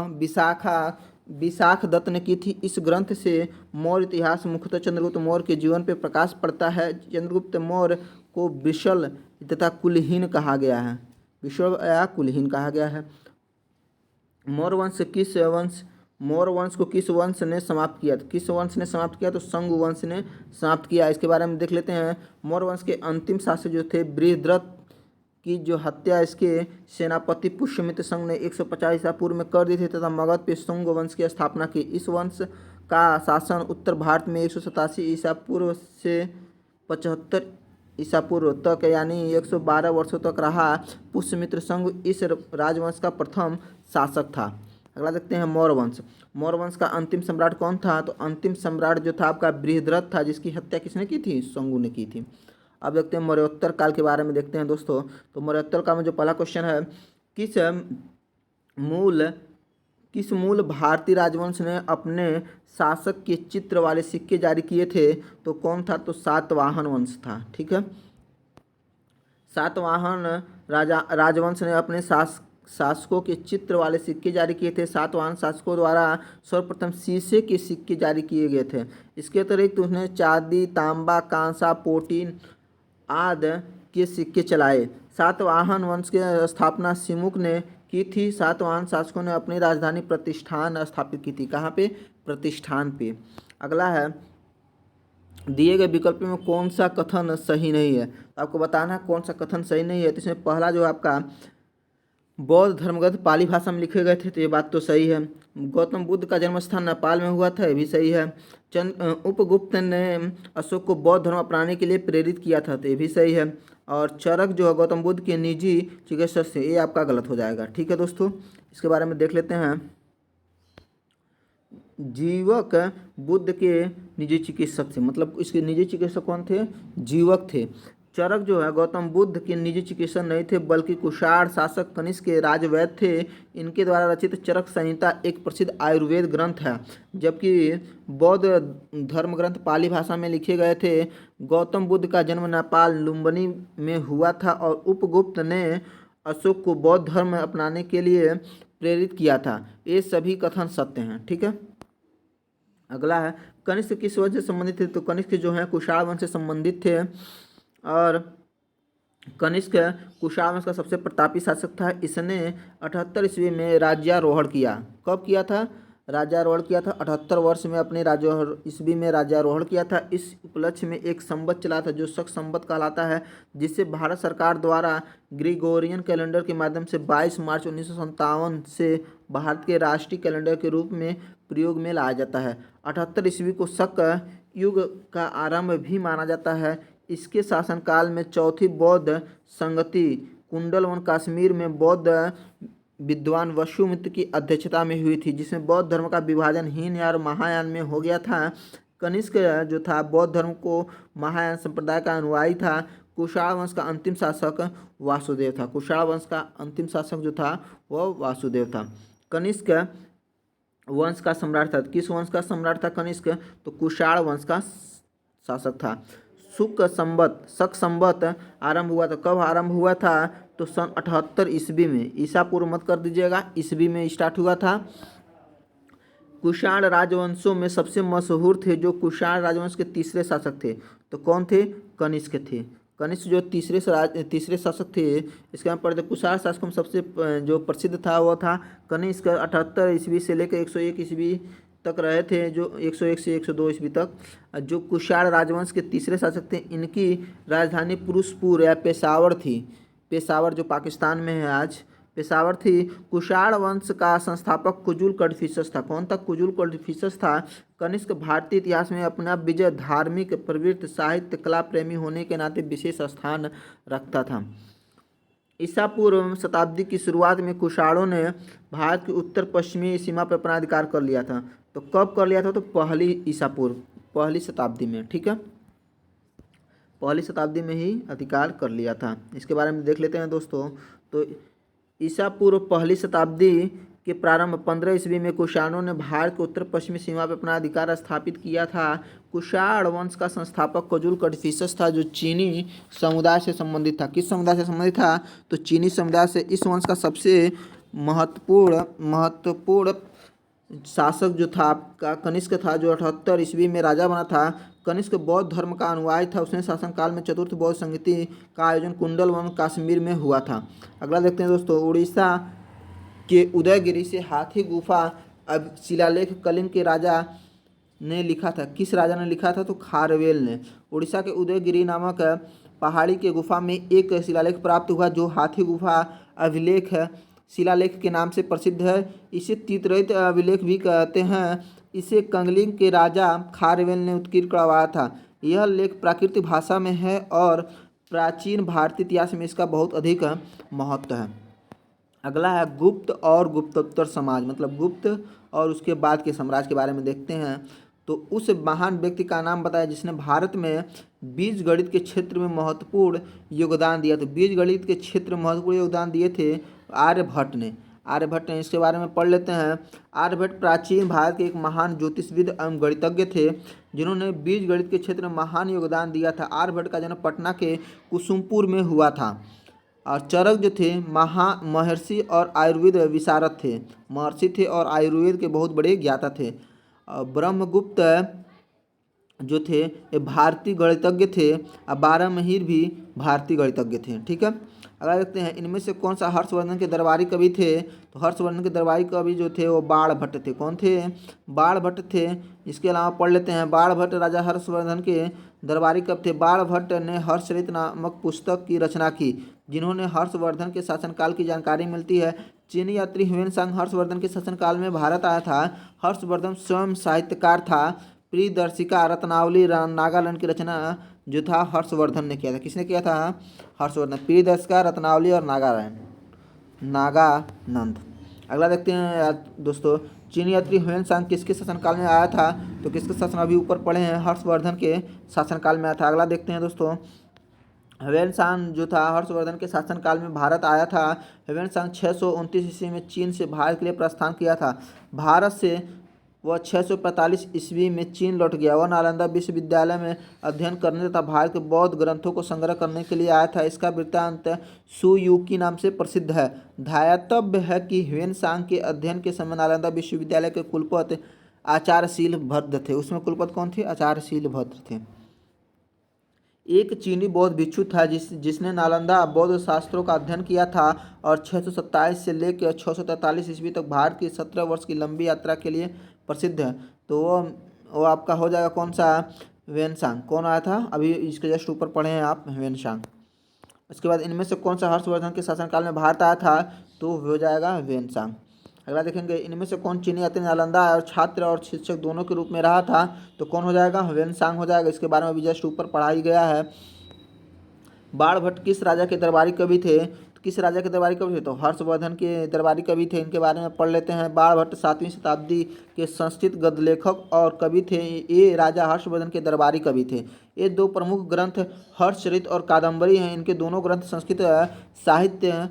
विशाख दत्त ने की थी। इस ग्रंथ से मौर्य इतिहास मुख्यतः चंद्रगुप्त मौर्य के जीवन पर प्रकाश पड़ता है। चंद्रगुप्त मौर्य को विशल तथा कुलहीन कहा गया है। विशल या कुलहीन कहा गया है। मौर्य वंश को किस वंश ने समाप्त किया? तो किस वंश ने समाप्त किया? तो शंगु वंश ने समाप्त किया। इसके बारे में देख लेते हैं। मौर्य वंश के अंतिम शासक जो थे बृहद्रथ की जो हत्या इसके सेनापति पुष्यमित्र संघ ने 150 ईसा पूर्व में कर दी थी तथा मगध पे शुंग वंश की स्थापना की। इस वंश का शासन उत्तर भारत में 187 ईसा पूर्व से 75 ईसा पूर्व तक यानी 112 वर्षों तक रहा। पुष्यमित्र संघ इस राजवंश का प्रथम शासक था। अगला देखते हैं मौर्य वंश। मौर्य वंश का अंतिम सम्राट कौन था? तो अंतिम सम्राट जो था आपका बृहद्रथ था, जिसकी हत्या किसने की थी? शंगु ने की थी। अब देखते हैं मौर्योत्तर काल के बारे में देखते हैं दोस्तों। तो मौर्योत्तर काल में जो पहला क्वेश्चन है, किस मूल भारतीय राजवंश ने अपने शासक के चित्र वाले सिक्के जारी किए थे? तो कौन था? तो सातवाहन वंश था। ठीक है, सातवाहन राजवंश ने अपने शासकों के चित्र वाले सिक्के जारी किए थे। सातवाहन शासकों द्वारा सर्वप्रथम शीशे के सिक्के जारी किए गए थे। इसके अतिरिक्त उसने चांदी, तांबा, कांसा, पोटीन आदि के सिक्के चलाए। सातवाहन वंश की स्थापना सिमुक ने की थी। सातवाहन शासकों ने अपनी राजधानी प्रतिष्ठान स्थापित की थी। कहाँ पे? प्रतिष्ठान पे। अगला है, दिए गए विकल्प में कौन सा कथन सही नहीं है? तो आपको बताना है कौन सा कथन सही नहीं है। तो इसमें पहला जो आपका बौद्ध धर्मग्रंथ पाली भाषा में लिखे गए थे, तो ये बात तो सही है। गौतम बुद्ध का जन्म स्थान नेपाल में हुआ था, ये भी सही है। उपगुप्त ने अशोक को बौद्ध धर्म अपनाने के लिए प्रेरित किया था, तो ये भी सही है। और चरक जो है गौतम बुद्ध के निजी चिकित्सक थे, ये आपका गलत हो जाएगा। ठीक है दोस्तों, इसके बारे में देख लेते हैं। जीवक बुद्ध के निजी चिकित्सक थे, मतलब इसके निजी चिकित्सक कौन थे? जीवक थे। चरक जो है गौतम बुद्ध के निजी चिकित्सक नहीं थे, बल्कि कुषाण शासक कनिष्क के राजवैद्य थे। इनके द्वारा रचित चरक संहिता एक प्रसिद्ध आयुर्वेद ग्रंथ है, जबकि बौद्ध धर्म ग्रंथ पाली भाषा में लिखे गए थे। गौतम बुद्ध का जन्म नेपाल लुम्बिनी में हुआ था और उपगुप्त ने अशोक को बौद्ध धर्म अपनाने के लिए प्रेरित किया था। ये सभी कथन सत्य हैं। ठीक है, अगला है, कनिष्क किस वंश से संबंधित थे? तो कनिष्क जो है कुषाण वंश से संबंधित थे। और कनिष्क कुषाण वंश का सबसे प्रतापी शासक था। इसने 78 ईस्वी में राज्यारोहण किया। कब किया था? राज्यारोहण किया था 78 वर्ष में अपने ईस्वी में राज्यारोहण किया था। इस उपलक्ष्य में एक संवत चला था जो शक संवत कहलाता है, जिसे भारत सरकार द्वारा ग्रिगोरियन कैलेंडर के माध्यम से 22 मार्च 1957 से भारत के राष्ट्रीय कैलेंडर के रूप में प्रयोग में लाया जाता है। 78 ईस्वी को शक युग का आरंभ भी माना जाता है। इसके शासनकाल में चौथी बौद्ध संगति कुंडलवन कश्मीर में बौद्ध विद्वान वसुमित्र की अध्यक्षता में हुई थी, जिसमें बौद्ध धर्म का विभाजन हीन और महायान में हो गया था। कनिष्क जो था बौद्ध धर्म को महायान संप्रदाय का अनुयायी था। कुषाण वंश का अंतिम शासक वासुदेव था। कुषाण वंश का अंतिम शासक जो था वह वासुदेव था। कनिष्क वंश का सम्राट था। किस वंश का सम्राट था कनिष्क? तो कुषाण वंश का शासक था। शक संवत आरंभ हुआ था। कब आरंभ हुआ था? तो सन 78 ईस्वी में। ईसा पूर्व मत कर दीजिएगा, ईस्वी में स्टार्ट हुआ था। कुषाण राजवंशों में सबसे मशहूर थे जो कुषाण राजवंश के तीसरे शासक थे, तो कौन थे? कनिष्क थे। कनिष्क जो तीसरे शासक थे, इसके यहाँ पर कुषाण शासकों में सबसे जो प्रसिद्ध था वह था कनिष्क। 78 ईस्वी से लेकर 101 ईस्वी तक रहे थे, जो 101 से 102 ईस्वी तक जो कुषाण राजवंश के तीसरे शासक थे। इनकी राजधानी पुरुषपुर या पेशावर थी। पेशावर जो पाकिस्तान में है आज, पेशावर थी। कुषाण वंश का संस्थापक कुजुल कड़फिसस था। कौन था? कुजुल कड़फिसस था। कनिष्क भारतीय इतिहास में अपना विजय, धार्मिक प्रवृत्ति, साहित्य, कला प्रेमी होने के नाते विशेष स्थान रखता था। ईसा पूर्व शताब्दी की शुरुआत में कुषाणों ने भारत की उत्तर पश्चिमी सीमा पर अपना अधिकार कर लिया था। तो कब कर लिया था? तो पहली ईसा पूर्व, पहली शताब्दी में। ठीक है, पहली शताब्दी में ही अधिकार कर लिया था। इसके बारे में देख लेते हैं दोस्तों। तो ईसा पूर्व पहली शताब्दी के प्रारंभ 15 ईस्वी में कुषाणों ने भारत के उत्तर पश्चिमी सीमा पर अपना अधिकार स्थापित किया था। कुषाण वंश का संस्थापक कुजुल कड़फिसस था, जो चीनी समुदाय से संबंधित था। किस समुदाय से संबंधित था? तो चीनी समुदाय से। इस वंश का सबसे महत्वपूर्ण शासक जो था आपका कनिष्क था, जो 78 ईस्वी में राजा बना था। कनिष्क बौद्ध धर्म का अनुयायी था। उसने शासनकाल में चतुर्थ बौद्ध संगति का आयोजन कुंडलवन कश्मीर में हुआ था। अगला देखते हैं दोस्तों, उड़ीसा के उदयगिरी से हाथी गुफा अब शिलालेख कलिंग के राजा ने लिखा था। किस राजा ने लिखा था? तो खारवेल ने। उड़ीसा के उदयगिरी नामक पहाड़ी के गुफा में एक शिलालेख प्राप्त हुआ, जो हाथी गुफा अभिलेख शिलालेख के नाम से प्रसिद्ध है। इसे तीतरहित अभिलेख भी कहते हैं। इसे कंगलिंग के राजा खारवेल ने उत्कीर्ण करवाया था। यह लेख प्राकृतिक भाषा में है और प्राचीन भारतीय इतिहास में इसका बहुत अधिक महत्व है। अगला है गुप्त और गुप्तोत्तर समाज, मतलब गुप्त और उसके बाद के साम्राज्य के बारे में देखते हैं। तो उस महान व्यक्ति का नाम बताया जिसने भारत में बीज गणित के क्षेत्र में महत्वपूर्ण योगदान दिया। तो बीज गणित के क्षेत्र में महत्वपूर्ण योगदान दिए थे आर्यभट्ट ने। इसके बारे में पढ़ लेते हैं। आर्यभट्ट प्राचीन भारत के एक महान ज्योतिषविद एवं गणितज्ञ थे, जिन्होंने बीज गणित के क्षेत्र में महान योगदान दिया था। आर्यभट्ट का जन्म पटना के कुसुमपुर में हुआ था। और चरक जो थे महर्षि और आयुर्वेद विशारद थे। महर्षि थे और आयुर्वेद के बहुत बड़े ज्ञाता थे। ब्रह्मगुप्त जो थे ये भारतीय गणितज्ञ थे। और बारहमहीर भी भारतीय गणितज्ञ थे। ठीक है, अगर देखते हैं इनमें से कौन सा हर्षवर्धन के दरबारी कवि थे। तो हर्षवर्धन के दरबारी कवि जो थे वो बाणभट्ट थे। कौन थे? बाणभट्ट थे। इसके अलावा पढ़ लेते हैं, बाणभट्ट राजा हर्षवर्धन के दरबारी कवि थे। बाणभट्ट ने हर्षचरित नामक पुस्तक की रचना की, जिन्होंने हर्षवर्धन के शासनकाल की जानकारी मिलती है। चीनी यात्री ह्वेनसांग हर्षवर्धन के शासनकाल में भारत आया था। हर्षवर्धन स्वयं साहित्यकार था। प्रियदर्शिका रत्नावली नागालैंड की रचना जो था हर्षवर्धन ने किया था। किसने किया था? हर्षवर्धन। प्रियदर्शिका रत्नावली और नागानंद। अगला देखते हैं यार दोस्तों, चीनी यात्री ह्वेनसांग किसके शासनकाल में आया था? तो किसके शासन अभी ऊपर पढ़े हैं, हर्षवर्धन के शासनकाल में आया था। अगला देखते हैं दोस्तों, ह्वेनसांग जो था हर्षवर्धन के शासनकाल में भारत आया था। ह्वेनसांग 629 ईस्वी में चीन से भारत के लिए प्रस्थान किया था। भारत से वह 645 ईस्वी में चीन लौट गया। वह नालंदा विश्वविद्यालय में अध्ययन करने तथा भारत के बौद्ध ग्रंथों को संग्रह करने के लिए आया था। इसका वृत्तांत सुयुकी नाम से प्रसिद्ध है। ध्यातव्य है कि ह्वेनसांग के अध्ययन के समय नालंदा विश्वविद्यालय के कुलपति आचार्यशील भद्र थे। उसमें कुलपति कौन थे? आचार्यशील भद्र थे। एक चीनी बौद्ध भिक्षु था जिसने नालंदा बौद्ध शास्त्रों का अध्ययन किया था और 627 से लेकर 643 ईस्वी तक भारत की 17 वर्ष की लंबी यात्रा के लिए प्रसिद्ध है। तो वो आपका हो जाएगा कौन सा? ह्वेनसांग। कौन आया था? अभी इसके जस्ट ऊपर पढ़े हैं आप, ह्वेनसांग। इसके बाद इनमें से कौन सा हर्षवर्धन के शासनकाल में भारत आया था? तो हो जाएगा ह्वेनसांग। अगला देखेंगे, इनमें से कौन चीनी यात्री नालंदा और छात्र और शिक्षक दोनों के रूप में रहा था? तो कौन हो जाएगा? ह्वेनसांग हो जाएगा। इसके बारे में भी जस्ट ऊपर पढ़ा ही गया है। बाणभट्ट किस राजा के दरबारी कवि थे? तो किस राजा के दरबारी कवि थे? तो हर्षवर्धन के दरबारी कवि थे। इनके बारे में पढ़ लेते हैं। बाणभट्ट 7वीं शताब्दी के संस्कृत गद्य लेखक और कवि थे। ये राजा हर्षवर्धन के दरबारी कवि थे। ये दो प्रमुख ग्रंथ हर्षचरित और कादम्बरी हैं। इनके दोनों ग्रंथ संस्कृत साहित्य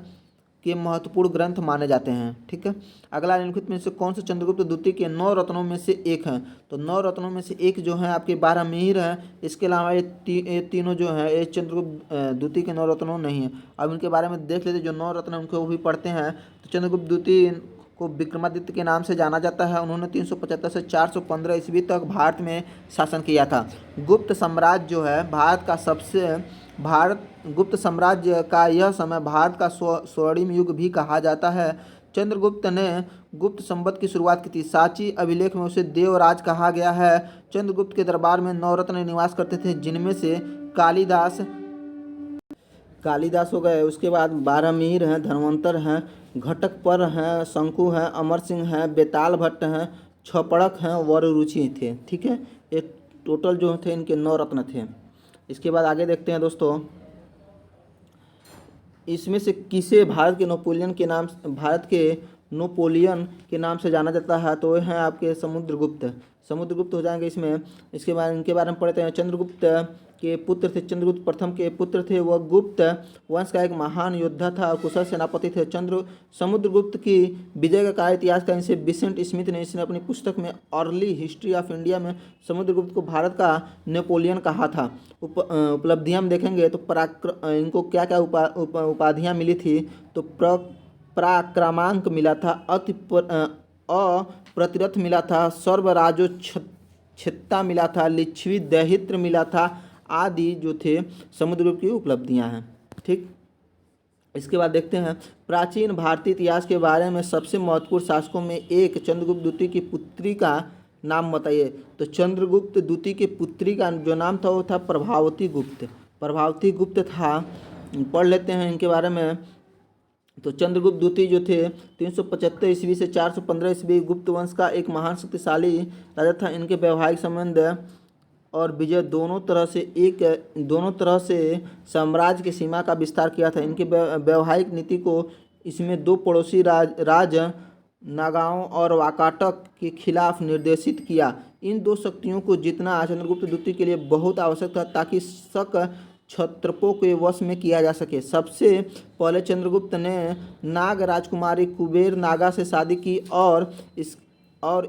के महत्वपूर्ण ग्रंथ माने जाते हैं। ठीक है, अगला निम्नलिखित में से कौन से चंद्रगुप्त द्वितीय के 9 रत्नों में से एक हैं? तो 9 रत्नों में से एक जो है आपके बारहमीर हैं। इसके अलावा ये तीनों जो हैं ये चंद्रगुप्त द्वितीय के 9 रत्नों नहीं है। अब इनके बारे में देख लेते, जो 9 रत्न उनको भी पढ़ते हैं। तो चंद्रगुप्त द्वितीय को विक्रमादित्य के नाम से जाना जाता है। उन्होंने 375 से 415 ईस्वी तक भारत में शासन किया था। गुप्त साम्राज्य जो है गुप्त साम्राज्य का यह समय भारत का स्वर्णिम युग भी कहा जाता है। चंद्रगुप्त ने गुप्त संवत की शुरुआत की थी। सांची अभिलेख में उसे देवराज कहा गया है। चंद्रगुप्त के दरबार में 9 रत्न निवास करते थे, जिनमें से कालिदास हो गए। उसके बाद बारहमीर हैं, धन्वंतर हैं, घटकपर हैं, शंकु हैं, अमर सिंह हैं, बेताल भट्ट हैं, छपड़क हैं, वररुचि थे। ठीक है, ये टोटल जो थे इनके 9 रत्न थे। इसके बाद आगे देखते हैं दोस्तों, इसमें से किसे भारत के नोपोलियन के नाम से जाना जाता है? तो हैं आपके समुद्रगुप्त हो जाएंगे इसमें। इसके बाद इनके बारे में पढ़ते हैं। चंद्रगुप्त के पुत्र थे। चंद्रगुप्त प्रथम के पुत्र थे। वह गुप्त वंश का एक महान योद्धा था और कुशल सेनापति थे। समुद्रगुप्त की विजय का कहा इतिहास का इनसे विसेंट स्मिथ ने इसने अपनी पुस्तक में अर्ली हिस्ट्री ऑफ इंडिया में समुद्रगुप्त को भारत का नेपोलियन कहा था। उपलब्धियां हम देखेंगे तो इनको क्या क्या उपाधियां मिली थी। तो पराक्रमांक मिला था, अप्रतिरथ मिला था, सर्वराजो छित्ता मिला था, लिच्छवी दहित्र मिला था आदि जो थे समुद्रगुप्त की उपलब्धियां हैं। ठीक, इसके बाद देखते हैं प्राचीन भारतीय इतिहास के बारे में सबसे महत्वपूर्ण शासकों में एक चंद्रगुप्त द्वितीय की पुत्री का नाम बताइए। तो चंद्रगुप्त द्वितीय की पुत्री का जो नाम था वो था प्रभावती गुप्त। प्रभावती गुप्त था। पढ़ लेते हैं इनके बारे में। तो चंद्रगुप्त द्वितीय जो थे 375 ईस्वी से 415 ईस्वी गुप्त वंश का एक महान शक्तिशाली राजा था। इनके वैवाहिक संबंध और विजय दोनों तरह से साम्राज्य की सीमा का विस्तार किया था। इनके वैवाहिक नीति को इसमें दो पड़ोसी राज नागाओं और वाकाटक के खिलाफ निर्देशित किया। इन दो शक्तियों को जीतना चंद्रगुप्त द्वितीय के लिए बहुत आवश्यक था ताकि शक क्षत्रपों के वश में किया जा सके। सबसे पहले चंद्रगुप्त ने नाग राजकुमारी कुबेर नागा से शादी की और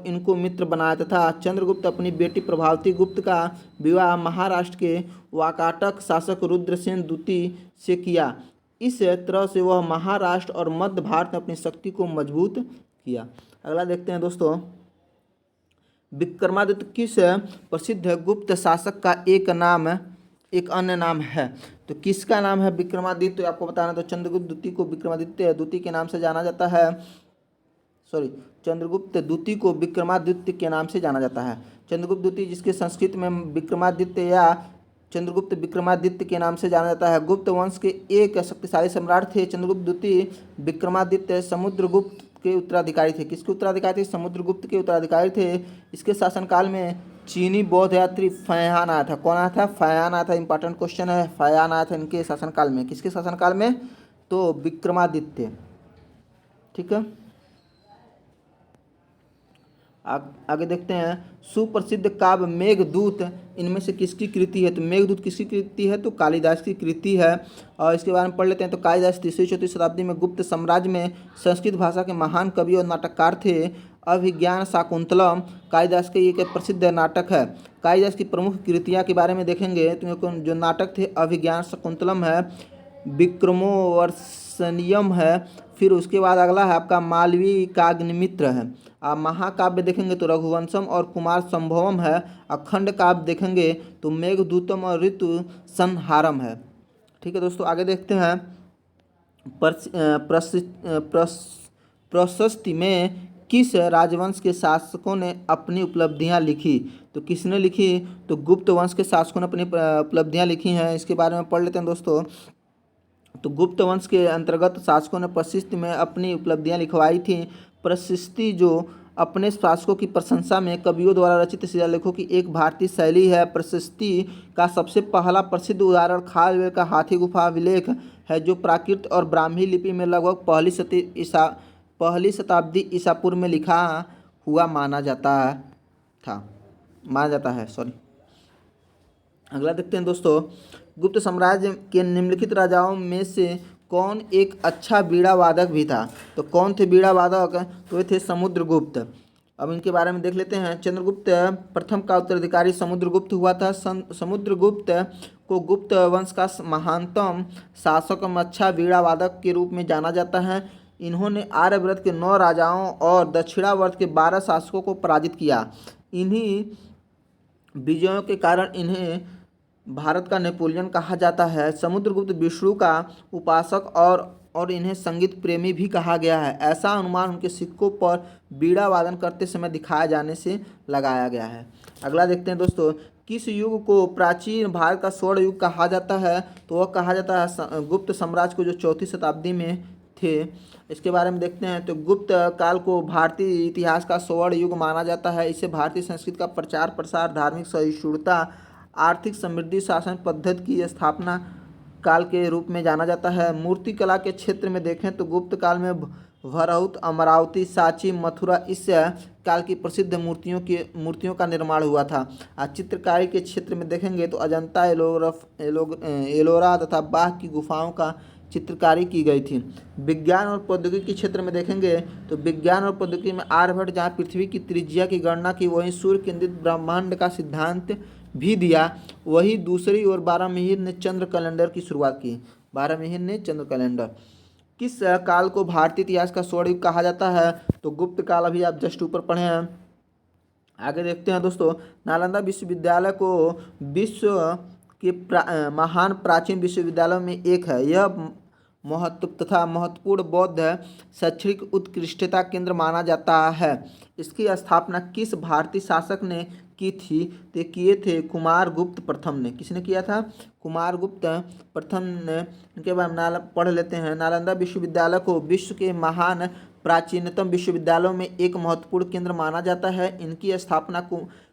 इनको मित्र बनाया तथा चंद्रगुप्त अपनी बेटी प्रभावती गुप्त का विवाह महाराष्ट्र के वाकाटक शासक रुद्रसेन द्वितीय से किया। इस तरह से वह महाराष्ट्र और मध्य भारत में अपनी शक्ति को मजबूत किया। अगला देखते हैं दोस्तों, विक्रमादित्य किस प्रसिद्ध गुप्त शासक का एक अन्य नाम है। तो किसका नाम है विक्रमादित्य, तो आपको बताना। तो चंद्रगुप्त द्वितीय को विक्रमादित्य द्वितीय के नाम से जाना जाता है। चंद्रगुप्त द्वितीय को विक्रमादित्य के नाम से जाना जाता है। चंद्रगुप्त द्वितीय जिसके संस्कृत में विक्रमादित्य या चंद्रगुप्त विक्रमादित्य के नाम से जाना जाता है, गुप्त वंश के एक शक्तिशाली सम्राट थे। चंद्रगुप्त द्वितीय विक्रमादित्य समुद्रगुप्त के उत्तराधिकारी थे। किसके उत्तराधिकारी थे? समुद्रगुप्त के उत्तराधिकारी थे। इसके शासनकाल में चीनी बौद्ध यात्री फयान आया था। कौन आया था? फयान आया था। इंपॉर्टेंट क्वेश्चन है, फयान आया था इनके शासनकाल में। किसके शासनकाल में? तो विक्रमादित्य। ठीक है, आगे देखते हैं सुप्रसिद्ध काव्य मेघदूत इनमें से किसकी कृति है। तो मेघदूत किसकी कृति है? तो कालिदास की कृति है। और इसके बारे में पढ़ लेते हैं। तो कालिदास 3री-4वीं शताब्दी में गुप्त साम्राज्य में संस्कृत भाषा के महान कवि और नाटककार थे। अभिज्ञान शाकुंतलम कालिदास के एक प्रसिद्ध नाटक है। कालिदास की प्रमुख कृतियाँ के बारे में देखेंगे तो जो नाटक थे अभिज्ञान शाकुंतलम है, विक्रमोर्वशीयम है, फिर उसके बाद अगला है आपका मालवी काग्निमित्र है। आप महाकाव्य देखेंगे तो रघुवंशम और कुमार संभवम है। अखंड काव्य देखेंगे तो मेघदूतम और ऋतु संहारम है। ठीक है दोस्तों, आगे देखते हैं प्रशस्ति में किस राजवंश के शासकों ने अपनी उपलब्धियां लिखी। तो किसने लिखी? तो गुप्त वंश के शासकों ने अपनी उपलब्धियां लिखी हैं। इसके बारे में पढ़ लेते हैं दोस्तों। तो गुप्त वंश के अंतर्गत शासकों ने प्रशस्ति में अपनी उपलब्धियां लिखवाई थी। प्रशस्ति जो अपने शासकों की प्रशंसा में कवियों द्वारा रचित शिलालेखों की एक भारतीय शैली है। प्रशस्ति का सबसे पहला प्रसिद्ध उदाहरण खालवे का हाथी गुफा अभिलेख है, जो प्राकृत और ब्राह्मी लिपि में लगभग पहली शताब्दी ईसा पूर्व में लिखा हुआ माना जाता है। अगला देखते हैं दोस्तों, गुप्त साम्राज्य के निम्नलिखित राजाओं में से कौन एक अच्छा बीड़ा वादक भी था। तो कौन थे बीड़ा वादक? तो ये थे समुद्रगुप्त। अब इनके बारे में देख लेते हैं। चंद्रगुप्त प्रथम का उत्तराधिकारी समुद्रगुप्त हुआ था। समुद्रगुप्त को गुप्त वंश का महानतम शासक और अच्छा बीड़ा वादक के रूप में जाना जाता है। इन्होंने आर्यव्रत के 9 राजाओं और दक्षिणावर्त के 12 शासकों को पराजित किया। इन्हीं विजयों के कारण इन्हें भारत का नेपोलियन कहा जाता है। समुद्रगुप्त विष्णु का उपासक और इन्हें संगीत प्रेमी भी कहा गया है। ऐसा अनुमान उनके सिक्कों पर बीड़ा वादन करते समय दिखाए जाने से लगाया गया है। अगला देखते हैं दोस्तों, किस युग को प्राचीन भारत का स्वर्ण युग कहा जाता है। तो वह कहा जाता है गुप्त साम्राज्य को, जो 4वीं शताब्दी में थे। इसके बारे में देखते हैं। तो गुप्त काल को भारतीय इतिहास का स्वर्ण युग माना जाता है। इसे भारतीय संस्कृति का प्रचार प्रसार, धार्मिक सहिष्णुता, आर्थिक समृद्धि, शासन पद्धति की स्थापना काल के रूप में जाना जाता है। मूर्ति कला के क्षेत्र में देखें तो गुप्त काल में भरहुत, अमरावती, सांची, मथुरा इस काल की प्रसिद्ध मूर्तियों का निर्माण हुआ था। आज चित्रकारी के क्षेत्र में देखेंगे तो अजंता, एलोरा तथा बाघ की गुफाओं का चित्रकारी की गई थी। विज्ञान और प्रौद्योगिकी के क्षेत्र में देखेंगे तो विज्ञान और प्रौद्योगिकी में आर्यभट्ट जहाँ पृथ्वी की त्रिज्या की गणना की, वहीं सूर्य केंद्रित ब्रह्मांड का सिद्धांत भी दिया। वही दूसरी ओर बारहमीर ने चंद्र कैलेंडर की शुरुआत की। बारहमीर ने चंद्र कैलेंडर। किस काल को भारतीय इतिहास का स्वर्ण युग कहा जाता है? तो गुप्त काल, अभी आप जस्ट ऊपर पढ़े हैं। आगे देखते हैं दोस्तों, नालंदा विश्वविद्यालय को विश्व के महान प्राचीन विश्वविद्यालयों में एक है। यह महत्वपूर्ण बौद्ध शैक्षणिक उत्कृष्टता केंद्र माना जाता है। इसकी स्थापना किस भारतीय शासक ने की थी? तो किए थे कुमार गुप्त प्रथम ने। किसने किया था? कुमार गुप्त प्रथम ने। इनके बाद हम पढ़ लेते हैं। नालंदा विश्वविद्यालय को विश्व के महान प्राचीनतम विश्वविद्यालयों में एक महत्वपूर्ण केंद्र माना जाता है। इनकी स्थापना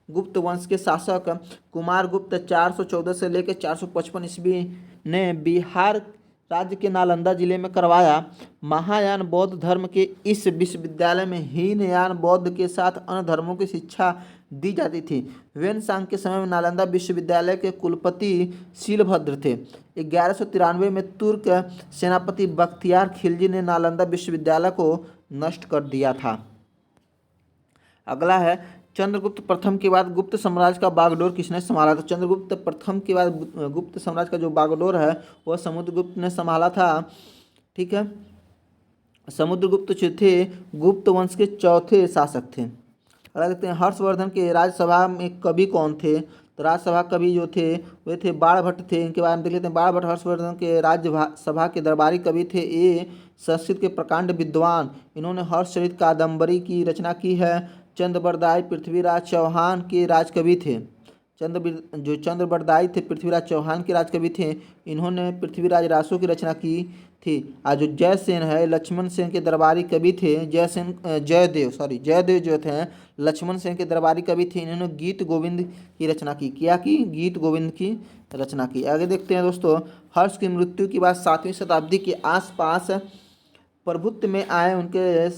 गुप्त वंश के शासक कुमार गुप्त 414 से लेकर 455 ईस्वी ने बिहार राज्य के नालंदा जिले में करवाया। महायान बौद्ध धर्म के इस विश्वविद्यालय में हीनयान बौद्ध के साथ अन्य धर्मों की शिक्षा दी जाती थी। वेनसांग के समय में नालंदा विश्वविद्यालय के कुलपति शीलभद्र थे। 1193 में तुर्क सेनापति बख्तियार खिलजी ने नालंदा विश्वविद्यालय को नष्ट कर दिया था। अगला है, चंद्रगुप्त प्रथम के बाद गुप्त साम्राज्य का बागडोर किसने संभाला? तो चंद्रगुप्त प्रथम के बाद गुप्त साम्राज्य का जो बागडोर है वह समुद्रगुप्त ने संभाला था। ठीक है, समुद्रगुप्त थे गुप्त वंश के चौथे शासक थे। अगला देखते हैं, हर्षवर्धन के राज्यसभा में कवि कौन थे? तो राज्यसभा कवि जो थे वे थे बाणभट्ट थे। इनके बारे में देख लेते हैं। बाणभट्ट हर्षवर्धन के राज्यसभा के दरबारी कवि थे। ये संस्कृत के प्रकांड विद्वान। इन्होंने हर्षचरित कादंबरी की रचना की है। चंद्रबरदाई पृथ्वीराज चौहान के राजकवि थे। चंद्रबरदाई थे पृथ्वीराज चौहान के राजकवि थे। इन्होंने पृथ्वीराज रासो की रचना की थी। आज जो जयसेन है लक्ष्मण सेन के दरबारी कवि थे। जयदेव जो थे लक्ष्मण सेन के दरबारी कवि थे। इन्होंने गीत गोविंद की रचना की। क्या की? गीत गोविंद की रचना की। आगे देखते हैं दोस्तों, हर्ष की मृत्यु के बाद 7वीं शताब्दी के आसपास प्रभुत्व में आए उनके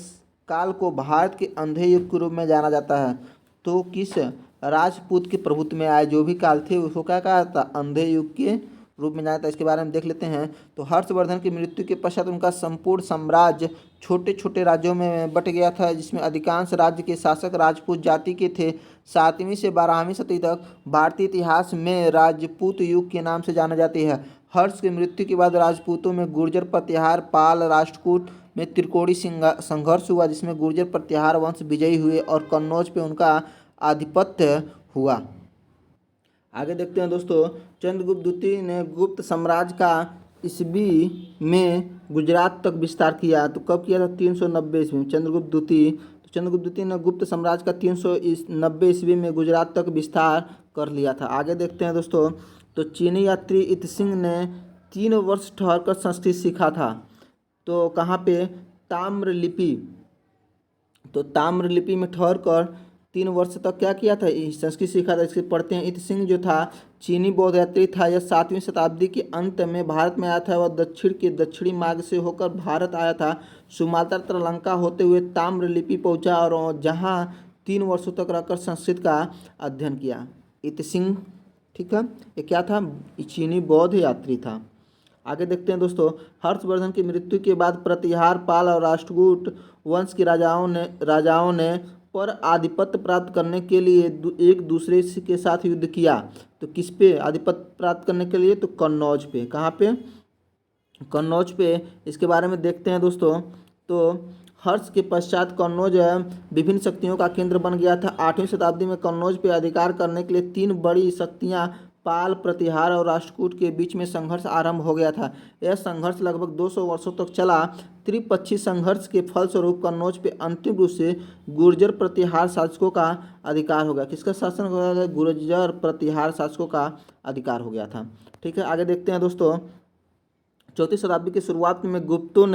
काल को भारत के अंधे युग के रूप में जाना जाता है। तो किस राजपूत के प्रभुत्व में आए जो भी काल थे उसको क्या कहा था? अंधे युग के रूप में जाना था। इसके बारे में देख लेते हैं। तो हर्षवर्धन की मृत्यु के पश्चात उनका संपूर्ण साम्राज्य छोटे छोटे राज्यों में बट गया था, जिसमें अधिकांश राज्य के शासक राजपूत जाति के थे। 7वीं से 12वीं सदी तक भारतीय इतिहास में राजपूत युग के नाम से जाना जाती है। हर्ष की मृत्यु के बाद राजपूतों में गुर्जर, प्रतिहार, पाल, राष्ट्रकूट में त्रिकोणी संघर्ष हुआ, जिसमें गुर्जर प्रतिहार वंश विजयी हुए और कन्नौज पे उनका आधिपत्य हुआ। आगे देखते हैं दोस्तों, चंद्रगुप्त द्वितीय ने गुप्त साम्राज्य का ईस्वी में गुजरात तक विस्तार किया। तो कब किया था? 390 ईस्वी में चंद्रगुप्त द्वितीय। तो चंद्रगुप्त द्वितीय ने गुप्त साम्राज्य का 390 ईस्वी में गुजरात तक विस्तार कर लिया था। आगे देखते हैं दोस्तों, तो चीनी यात्री इतसिंह ने 3 वर्ष ठहरकर संस्कृत सीखा था। तो कहाँ पे? ताम्रलिपि। तो ताम्रलिपि में ठहरकर 3 वर्ष तक क्या किया था? संस्कृत सीखा था। इसके पढ़ते हैं। इतसिंह जो था चीनी बौद्ध यात्री था। यह 7वीं शताब्दी के अंत में भारत में आया था। वह दक्षिणी मार्ग से होकर भारत आया था। सुमात्रा श्रीलंका होते हुए ताम्रलिपि पहुंचा और जहां 3 वर्षों तक रहकर संस्कृत का अध्ययन किया। इतसिंह, ठीक है, ये क्या था? चीनी बौद्ध यात्री था। आगे देखते हैं दोस्तों, हर्षवर्धन की मृत्यु के बाद प्रतिहार, पाल और राष्ट्रकूट वंश के राजाओं ने पर आधिपत्य प्राप्त करने के लिए एक दूसरे के साथ युद्ध किया। तो किस पे आधिपत्य प्राप्त करने के लिए? तो कन्नौज पे। कहाँ पे? कन्नौज पे। इसके बारे में देखते हैं दोस्तों। तो हर्ष के पश्चात कन्नौज विभिन्न शक्तियों का केंद्र बन गया था। 8वीं शताब्दी में कन्नौज पे अधिकार करने के लिए 3 बड़ी शक्तियाँ पाल, प्रतिहार और राष्ट्रकूट के बीच में संघर्ष आरंभ हो गया था। यह संघर्ष लगभग 200 वर्षों तक चला। त्रिपक्षीय संघर्ष के फलस्वरूप कन्नौज पे अंतिम रूप से गुर्जर प्रतिहार शासकों का अधिकार हो गया। किसका शासन हो गया? गुर्जर प्रतिहार शासकों का अधिकार हो गया था। ठीक है, आगे देखते हैं दोस्तों, 4वीं शताब्दी की शुरुआत में गुप्तों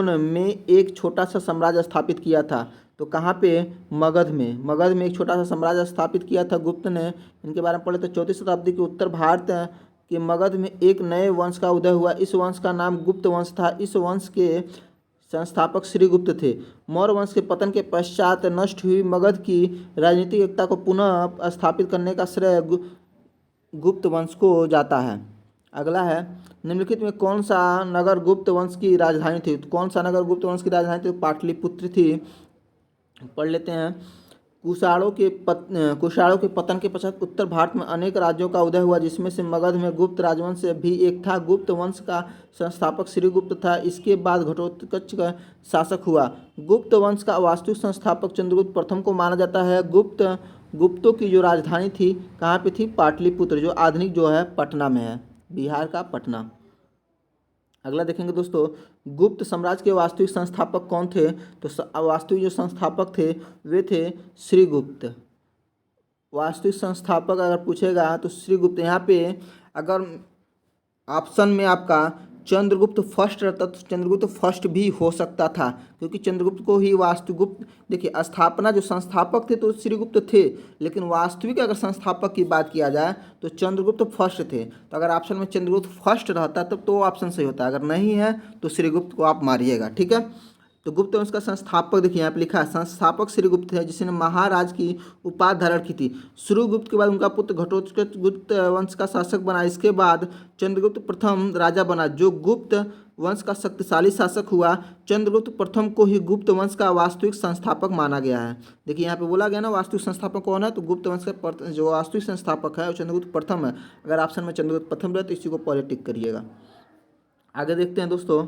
ने एक छोटा सा साम्राज्य स्थापित किया था। तो कहाँ पे? मगध में एक छोटा सा साम्राज्य स्थापित किया था गुप्त ने। इनके बारे में पढ़े तो 4वीं शताब्दी के उत्तर भारत के मगध में एक नए वंश का उदय हुआ। इस वंश का नाम गुप्त वंश था। इस वंश के संस्थापक श्रीगुप्त थे। मौर्य वंश के पतन के पश्चात नष्ट हुई मगध की राजनीतिक एकता को पुनः स्थापित करने का श्रेय गुप्त वंश को जाता है। अगला है, निम्नलिखित में कौन सा नगर गुप्त वंश की राजधानी थी? तो कौन सा नगर गुप्त वंश की राजधानी थी? पाटलिपुत्र थी। पढ़ लेते हैं। कुषाणों के पतन के पश्चात उत्तर भारत में अनेक राज्यों का उदय हुआ, जिसमें से मगध में गुप्त राजवंश भी एक था। गुप्त वंश का संस्थापक श्रीगुप्त था। इसके बाद घटोत्कच का शासक हुआ। गुप्त वंश का वास्तविक संस्थापक चंद्रगुप्त प्रथम को माना जाता है। गुप्तों की जो राजधानी थी कहाँ पे थी? पाटलिपुत्र, जो आधुनिक जो है पटना में है, बिहार का पटना। अगला देखेंगे दोस्तों, गुप्त साम्राज्य के वास्तविक संस्थापक कौन थे? तो वास्तविक जो संस्थापक थे वे थे श्रीगुप्त। वास्तविक संस्थापक अगर पूछेगा तो श्रीगुप्त। यहाँ पे अगर ऑप्शन में आपका चंद्रगुप्त फर्स्ट रहता तो चंद्रगुप्त फर्स्ट भी हो सकता था, क्योंकि चंद्रगुप्त को ही वास्तुगुप्त, देखिए स्थापना जो संस्थापक थे तो श्रीगुप्त थे, लेकिन वास्तविक अगर संस्थापक की बात किया जाए तो चंद्रगुप्त फर्स्ट थे। तो अगर ऑप्शन में चंद्रगुप्त फर्स्ट रहता तब तो ऑप्शन सही होता, अगर नहीं है तो श्रीगुप्त को आप मारिएगा। ठीक है, तो गुप्त वंश का संस्थापक देखिए यहाँ पे लिखा है, संस्थापक श्रीगुप्त है, जिसने महाराज की उपाधि धारण की थी। श्रीगुप्त के बाद उनका पुत्र घटोत्कच गुप्त वंश का शासक बना। इसके बाद चंद्रगुप्त प्रथम राजा बना, जो गुप्त वंश का शक्तिशाली शासक हुआ। चंद्रगुप्त प्रथम को ही गुप्त वंश का वास्तविक संस्थापक माना गया है। देखिए यहाँ पे बोला गया ना वास्तविक संस्थापक कौन है, तो गुप्त वंश का जो वास्तविक संस्थापक है वो चंद्रगुप्त प्रथम है। अगर ऑप्शन में चंद्रगुप्त प्रथम रहे तो इसी को पहले टिक करिएगा। आगे देखते हैं दोस्तों,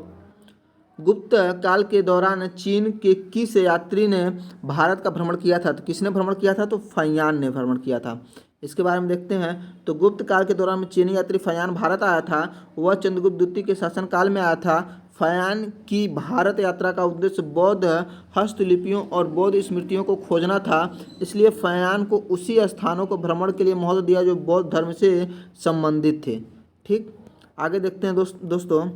गुप्त काल के दौरान चीन के किस यात्री ने भारत का भ्रमण किया था? तो किसने भ्रमण किया था? तो फैयान ने भ्रमण किया था। इसके बारे में देखते हैं। तो गुप्त काल के दौरान में चीनी यात्री फैयान भारत आया था। वह चंद्रगुप्त द्वितीय के शासनकाल में आया था। फैयान की भारत यात्रा का उद्देश्य बौद्ध हस्तलिपियों और बौद्ध स्मृतियों को खोजना था। इसलिए फैयान को उसी स्थानों को भ्रमण के लिए महत्व दिया जो बौद्ध धर्म से संबंधित थे। ठीक, आगे देखते हैं दोस्तों।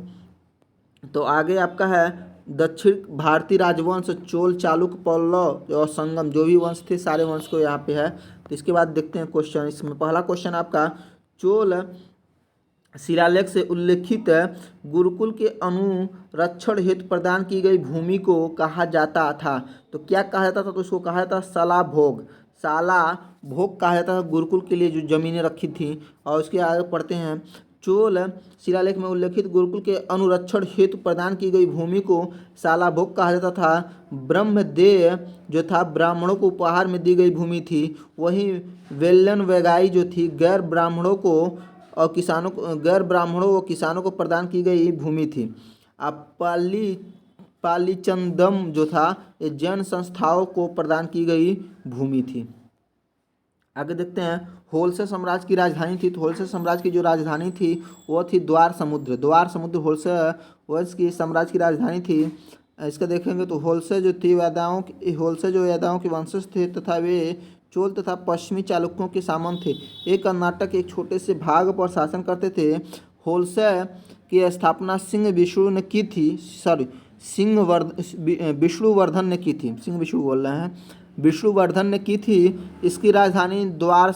तो आगे आपका है दक्षिण भारतीय राजवंश चोल, चालुक्य, पल्लव और संगम, जो भी वंश थे सारे वंश को यहाँ पे है। तो इसके बाद देखते हैं क्वेश्चन। इसमें पहला क्वेश्चन आपका, चोल शिलालेख से उल्लेखित गुरुकुल के अनुरक्षण हेतु प्रदान की गई भूमि को कहा जाता था? तो क्या कहा जाता था? तो उसको कहा जाता शाला भोग। शाला भोग कहा जाता था गुरुकुल के लिए जो जमीनें रखी थी। और उसके आगे पढ़ते हैं, चोल शिलालेख में उल्लेखित गुरुकुल के अनुरक्षण हेतु प्रदान की गई भूमि को शाला भोग कहा जाता था। ब्रह्मदेय जो था ब्राह्मणों को उपहार में दी गई भूमि थी। वहीं वेल्लन वेगाई जो थी गैर ब्राह्मणों व किसानों को प्रदान की गई भूमि थी। अब पालीचंदम जो था ये जैन संस्थाओं को प्रदान की गई भूमि थी। आगे देखते हैं, होलसेल साम्राज्य की राजधानी थी। तो होलसेल साम्राज्य की जो राजधानी थी वो थी द्वार समुद्र होलसेल वंश की साम्राज्य की राजधानी थी। इसका देखेंगे तो होलसेल जो यादवों के वंशज थे तथा वे चोल तथा पश्चिमी चालुक्यों के सामंत थे। एक कर्नाटक एक छोटे से भाग पर शासन करते थे। होलसेल की स्थापना विष्णुवर्धन ने की थी। विष्णु बोल रहे हैं, विष्णुवर्धन ने की थी। इसकी राजधानी द्वार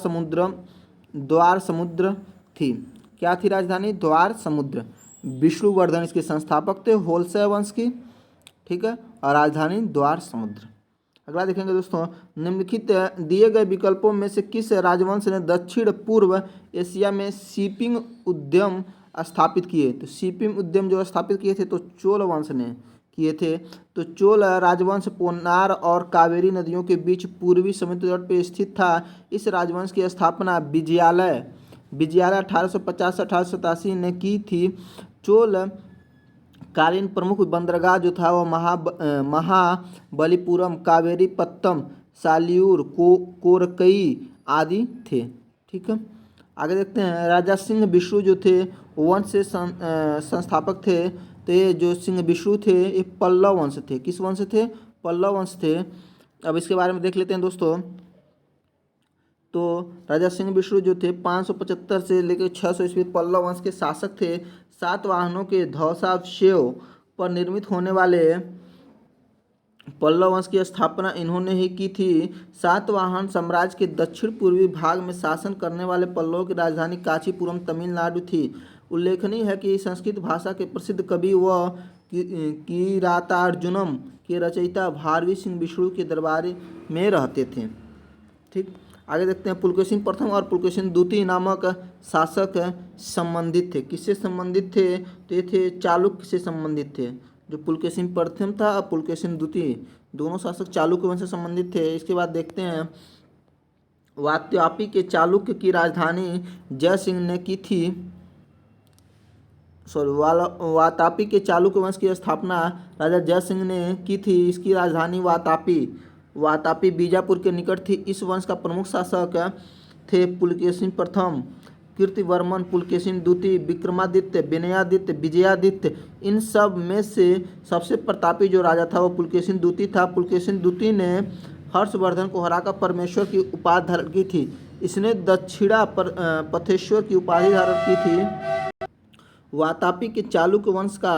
समुद्र थी। क्या थी राजधानी? द्वार समुद्र। विष्णुवर्धन इसके संस्थापक थे होलसेल वंश की। ठीक है, और राजधानी द्वार समुद्र। अगला देखेंगे दोस्तों, निम्नलिखित दिए गए विकल्पों में से किस राजवंश ने दक्षिण पूर्व एशिया में शिपिंग उद्यम स्थापित किए? तो शिपिंग उद्यम जो स्थापित किए थे तो चोल वंश ने किए थे। तो चोल राजवंश पोन्नार और कावेरी नदियों के बीच पूर्वी समुद्र तट पर स्थित था। इस राजवंश की स्थापना विजयालय 1850-1887 ने की थी। चोल कालीन प्रमुख बंदरगाह जो था वह महाबलीपुरम, कावेरीपत्तम, सालियूर, कोरकई आदि थे। ठीक है, आगे देखते हैं। राजा सिंह विष्णु जो थे वंश से संस्थापक थे। तो ये जो सिंह विष्णु थे ये पल्लव वंश थे। किस वंश थे? पल्लव वंश थे। अब इसके बारे में देख लेते हैं दोस्तों। तो राजा सिंह विष्णु जो थे 575 से लेकर 600 ईस्वी पल्लव वंश के शासक थे। सातवाहनों के ध्वजावशेषों पर निर्मित होने वाले पल्लव वंश की स्थापना इन्होंने ही की थी। सातवाहन साम्राज्य के दक्षिण पूर्वी भाग में शासन करने वाले पल्लवों की राजधानी कांचीपुरम तमिलनाडु थी। उल्लेखनीय है कि संस्कृत भाषा के प्रसिद्ध कवि व किरातार्जुनम के रचयिता भारवी सिंह विष्णु के दरबार में रहते थे। ठीक, आगे देखते हैं। पुलकेशिन प्रथम और पुलकेशिन द्वितीय नामक शासक संबंधित थे। किससे संबंधित थे? तो ये थे चालुक्य से संबंधित थे। जो पुलकेशिन प्रथम था और पुलकेशिन द्वितीय, दोनों शासक चालुक्य वंश से संबंधित थे। इसके बाद देखते हैं, वातापी के चालुक्य की राजधानी जयसिंह ने की थी। वातापी के चालुक्य वंश की स्थापना राजा जयसिंह ने की थी। इसकी राजधानी वातापी बीजापुर के निकट थी। इस वंश का प्रमुख शासक थे पुलकेशिन प्रथम, कीर्तिवर्मन, पुलकेशिन द्वितीय, विक्रमादित्य, विजयादित्य। इन सब में से सबसे प्रतापी जो राजा था वो पुलकेशिन द्वितीय था। पुलकेशिन द्वितीय ने हर्षवर्धन को हराकर परमेश्वर की उपाधि धारण की थी। इसने दक्षिणा पथेश्वर की उपाधि धारण की थी। वातापी के चालुक्य वंश का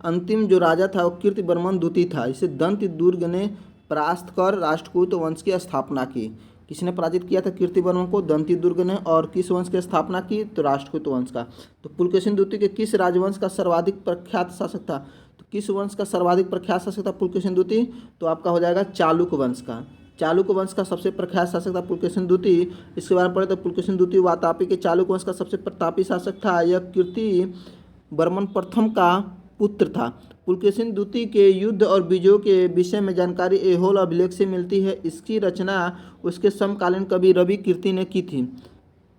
अंतिम जो राजा था वो कीर्तिवर्मन द्वितीय था। इसे दंती दुर्ग ने परास्त कर राष्ट्रकूट वंश की स्थापना की। किसने पराजित किया था कीर्तिवर्मन को? दंती दुर्ग ने। और किस वंश की स्थापना की? तो राष्ट्रकूट वंश का। तो पुलकेशिन द्वितीय के किस राजवंश का सर्वाधिक प्रख्यात शासक था? तो किस वंश का सर्वाधिक प्रख्यात शासक था पुलकेशिन द्वितीय? तो आपका हो जाएगा चालुक्य वंश का। चालुक्य वंश का सबसे प्रख्यात शासक था पुलकेशिन द्वितीय। इसके बारे में पढ़े तो पुलकेशिन द्वितीय वातापी के चालुक्य वंश का सबसे प्रतापी शासक था। यह कीर्तिवर्मन प्रथम का पुत्र था। पुलकेशिन द्वितीय के युद्ध और विजयों के विषय में जानकारी ऐहोल अभिलेख से मिलती है। इसकी रचना उसके समकालीन कवि रवि कीर्ति ने की थी।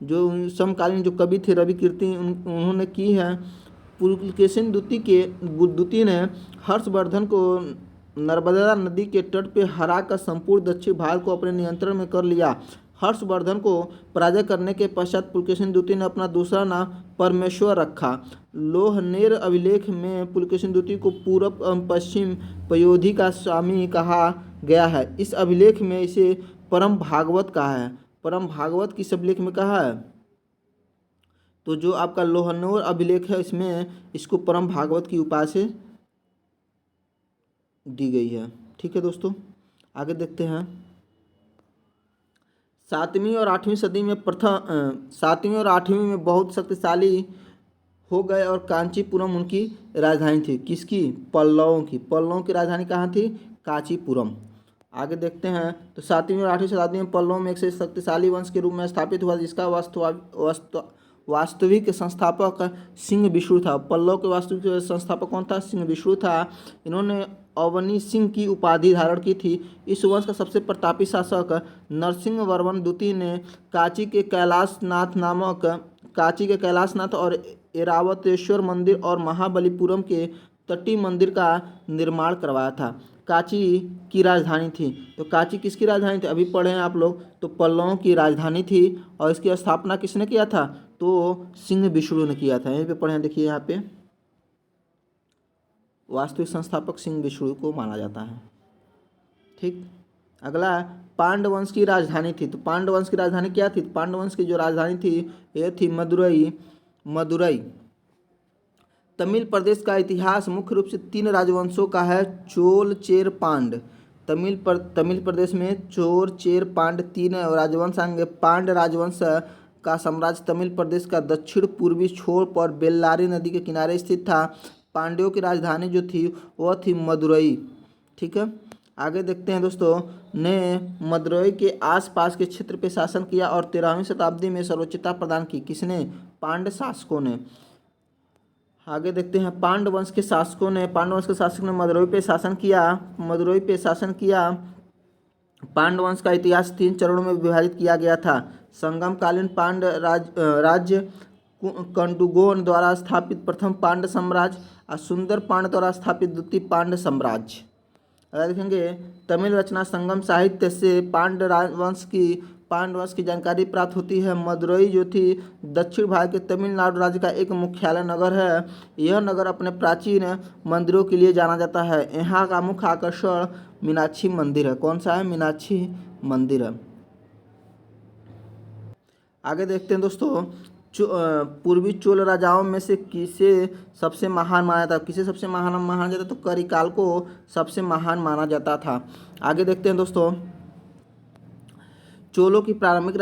जो समकालीन जो कवि थे रवि कीर्ति, उन्होंने की है। पुलकेशिन द्वितीय ने हर्षवर्धन को नर्मदा नदी के तट पर हराकर संपूर्ण दक्षिण भारत को अपने नियंत्रण में कर लिया। हर्षवर्धन को पराजय करने के पश्चात पुलकेशिन द्वितीय ने अपना दूसरा नाम परमेश्वर रखा। लोहनेर अभिलेख में पुलकेशिन द्वितीय को पूर्व पश्चिम पयोधी का स्वामी कहा गया है। इस अभिलेख में इसे परम भागवत कहा है। परम भागवत किस अभिलेख में कहा है? तो जो आपका लोहनेर अभिलेख है इसमें इसको परम भागवत की उपाधि से दी गई है। ठीक है दोस्तों, आगे देखते हैं। 7वीं और 8वीं सदी में 7वीं और 8वीं में बहुत शक्तिशाली हो गए और कांचीपुरम उनकी राजधानी थी। किसकी? पल्लवों की। पल्लवों की राजधानी कहाँ थी? कांचीपुरम। आगे देखते हैं। तो 7वीं और 8वीं शताब्दी में पल्लव में एक से शक्तिशाली वंश के रूप में स्थापित हुआ, जिसका वास्तविक संस्थापक सिंह विष्णु था। पल्लव के वास्तविक संस्थापक कौन था? सिंह विष्णु था। इन्होंने अवनी सिंह की उपाधि धारण की थी। इस वंश का सबसे प्रतापी शासक नरसिंह वर्मन द्वितीय ने कांची के कैलाशनाथ और ऐरावतेश्वर मंदिर और महाबलीपुरम के तटीय मंदिर का निर्माण करवाया था। कांची की राजधानी थी। तो कांची किसकी राजधानी थी? अभी पढ़े हैं आप लोग। तो पल्लवों की राजधानी थी और इसकी स्थापना किसने किया था? तो सिंह विष्णु ने किया था। यहीं पे पढ़े हैं, देखिए यहाँ पे वास्तविक संस्थापक सिंह विष्णु को माना जाता है। ठीक, अगला पांडवंश की राजधानी थी। तो पांडवंश की राजधानी क्या थी? पांडवंश की जो राजधानी थी यह थी मदुरई। तमिल प्रदेश का इतिहास मुख्य रूप से 3 राजवंशों का है, चोल, चेर, पांड। तमिल प्रदेश में चोल, चेर, पांड 3 राजवंश आएंगे। पांड राजवंश का साम्राज्य तमिल प्रदेश का दक्षिण पूर्वी छोर पर बेल्लारी नदी के किनारे स्थित था। पांड्यों की राजधानी जो थी वह थी मदुरई। ठीक है, आगे देखते हैं दोस्तों। ने मदुरई के आसपास के क्षेत्र पर शासन किया और 13वीं शताब्दी में सर्वोच्चता प्रदान की। किसने? पांड्य शासकों ने। आगे देखते हैं। पांडवंश के शासक ने मदुरई पे शासन किया। पांडवंश का इतिहास 3 चरणों में विभाजित किया गया था। संगमकालीन पांड राज्य, कंडुगोन द्वारा स्थापित प्रथम पांड साम्राज्य और सुंदर पांड द्वारा स्थापित द्वितीय पांड साम्राज्य। अगर देखेंगे तमिल रचना संगम साहित्य से पांडवंश की जानकारी प्राप्त होती है। मदुरई जो थी दक्षिण भारत के तमिलनाडु राज्य का एक मुख्यालय नगर है। यह नगर अपने प्राचीन मंदिरों के लिए जाना जाता है। यहाँ का मुख्य आकर्षण मीनाक्षी मंदिर है। कौन सा है? मीनाक्षी मंदिर है। आगे देखते हैं दोस्तों। पूर्वी चोल राजाओं में से किसे सबसे महान माना जाता? किसे सबसे महान माना जाता? तो करिकाल को सबसे महान माना जाता था। आगे देखते हैं दोस्तों। चोलों की प्रारंभिक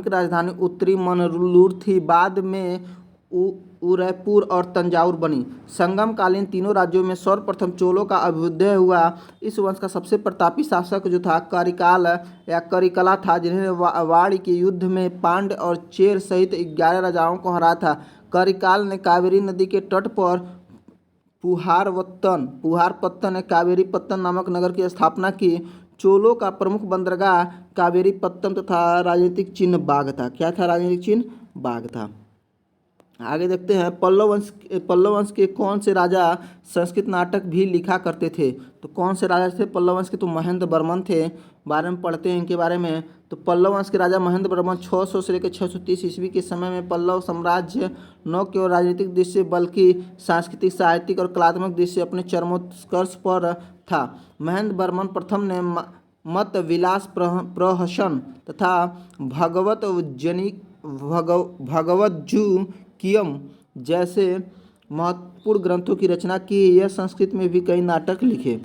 राजधानी उत्तरी मनलूर थी। बाद में उदयपुर और तंजाउर बनी। संगम कालीन तीनों राज्यों में सर्वप्रथम चोलों का अभ्युदय हुआ। इस वंश का सबसे प्रतापी शासक जो था करिकाल या करिकला था, जिन्होंने वाड़ी के युद्ध में पांड्य और चेर सहित 11 राजाओं को हराया था। करिकाल ने कावेरी नदी के तट पर पुहारपत्तन ने कावेरीपत्तन नामक नगर की स्थापना की। चोलों का प्रमुख बंदरगाह कावेरीपत्तन तथा राजनीतिक चिन्ह बाघ था। क्या था? राजनीतिक चिन्ह बाघ था। आगे देखते हैं पल्लव वंश के कौन से राजा संस्कृत नाटक भी लिखा करते थे? तो कौन से राजा थे पल्लव वंश के? तो महेंद्र वर्मन थे। बारे में पढ़ते हैं इनके बारे में। तो पल्लव वंश के राजा महेंद्र वर्मन 600 से लेकर 630 ईस्वी के समय में पल्लव साम्राज्य न केवल राजनीतिक दृष्टि से बल्कि सांस्कृतिक, साहित्यिक और कलात्मक दृष्टि से अपने चरमोत्कर्ष पर था। महेंद्र वर्मन प्रथम ने मत विलास प्रहसन तथा भगवज्जुकियम जैसे महत्वपूर्ण ग्रंथों की रचना की। यह संस्कृत में भी कई नाटक लिखे।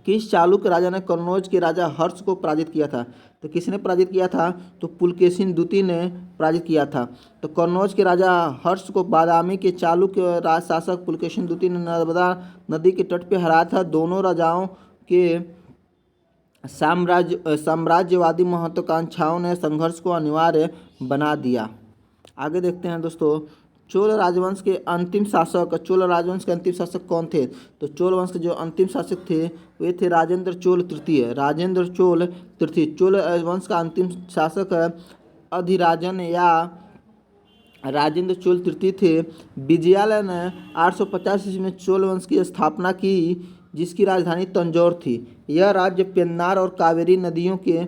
किस चालुक्य राजा ने कन्नौज के राजा हर्ष को पराजित किया था? तो किसने पराजित किया था? तो पुलकेशिन द्वितीय ने पराजित किया था। तो कन्नौज के राजा हर्ष को बादामी के चालुक्य राज शासक पुलकेशिन द्वितीय ने नर्मदा नदी के तट पर हराया था। दोनों राजाओं के साम्राज्यवादी महत्वाकांक्षाओं ने संघर्ष को अनिवार्य बना दिया। आगे देखते हैं दोस्तों, चोल राजवंश के अंतिम शासक कौन थे? तो चोल वंश के जो अंतिम शासक थे वे थे राजेंद्र चोल तृतीय। चोल वंश का अंतिम शासक अधिराजन या राजेंद्र चोल तृतीय थे। विजयालय ने 850 ईस्वी में चोल वंश की स्थापना की, जिसकी राजधानी तंजौर थी। यह राज्य पेन्नार और कावेरी नदियों के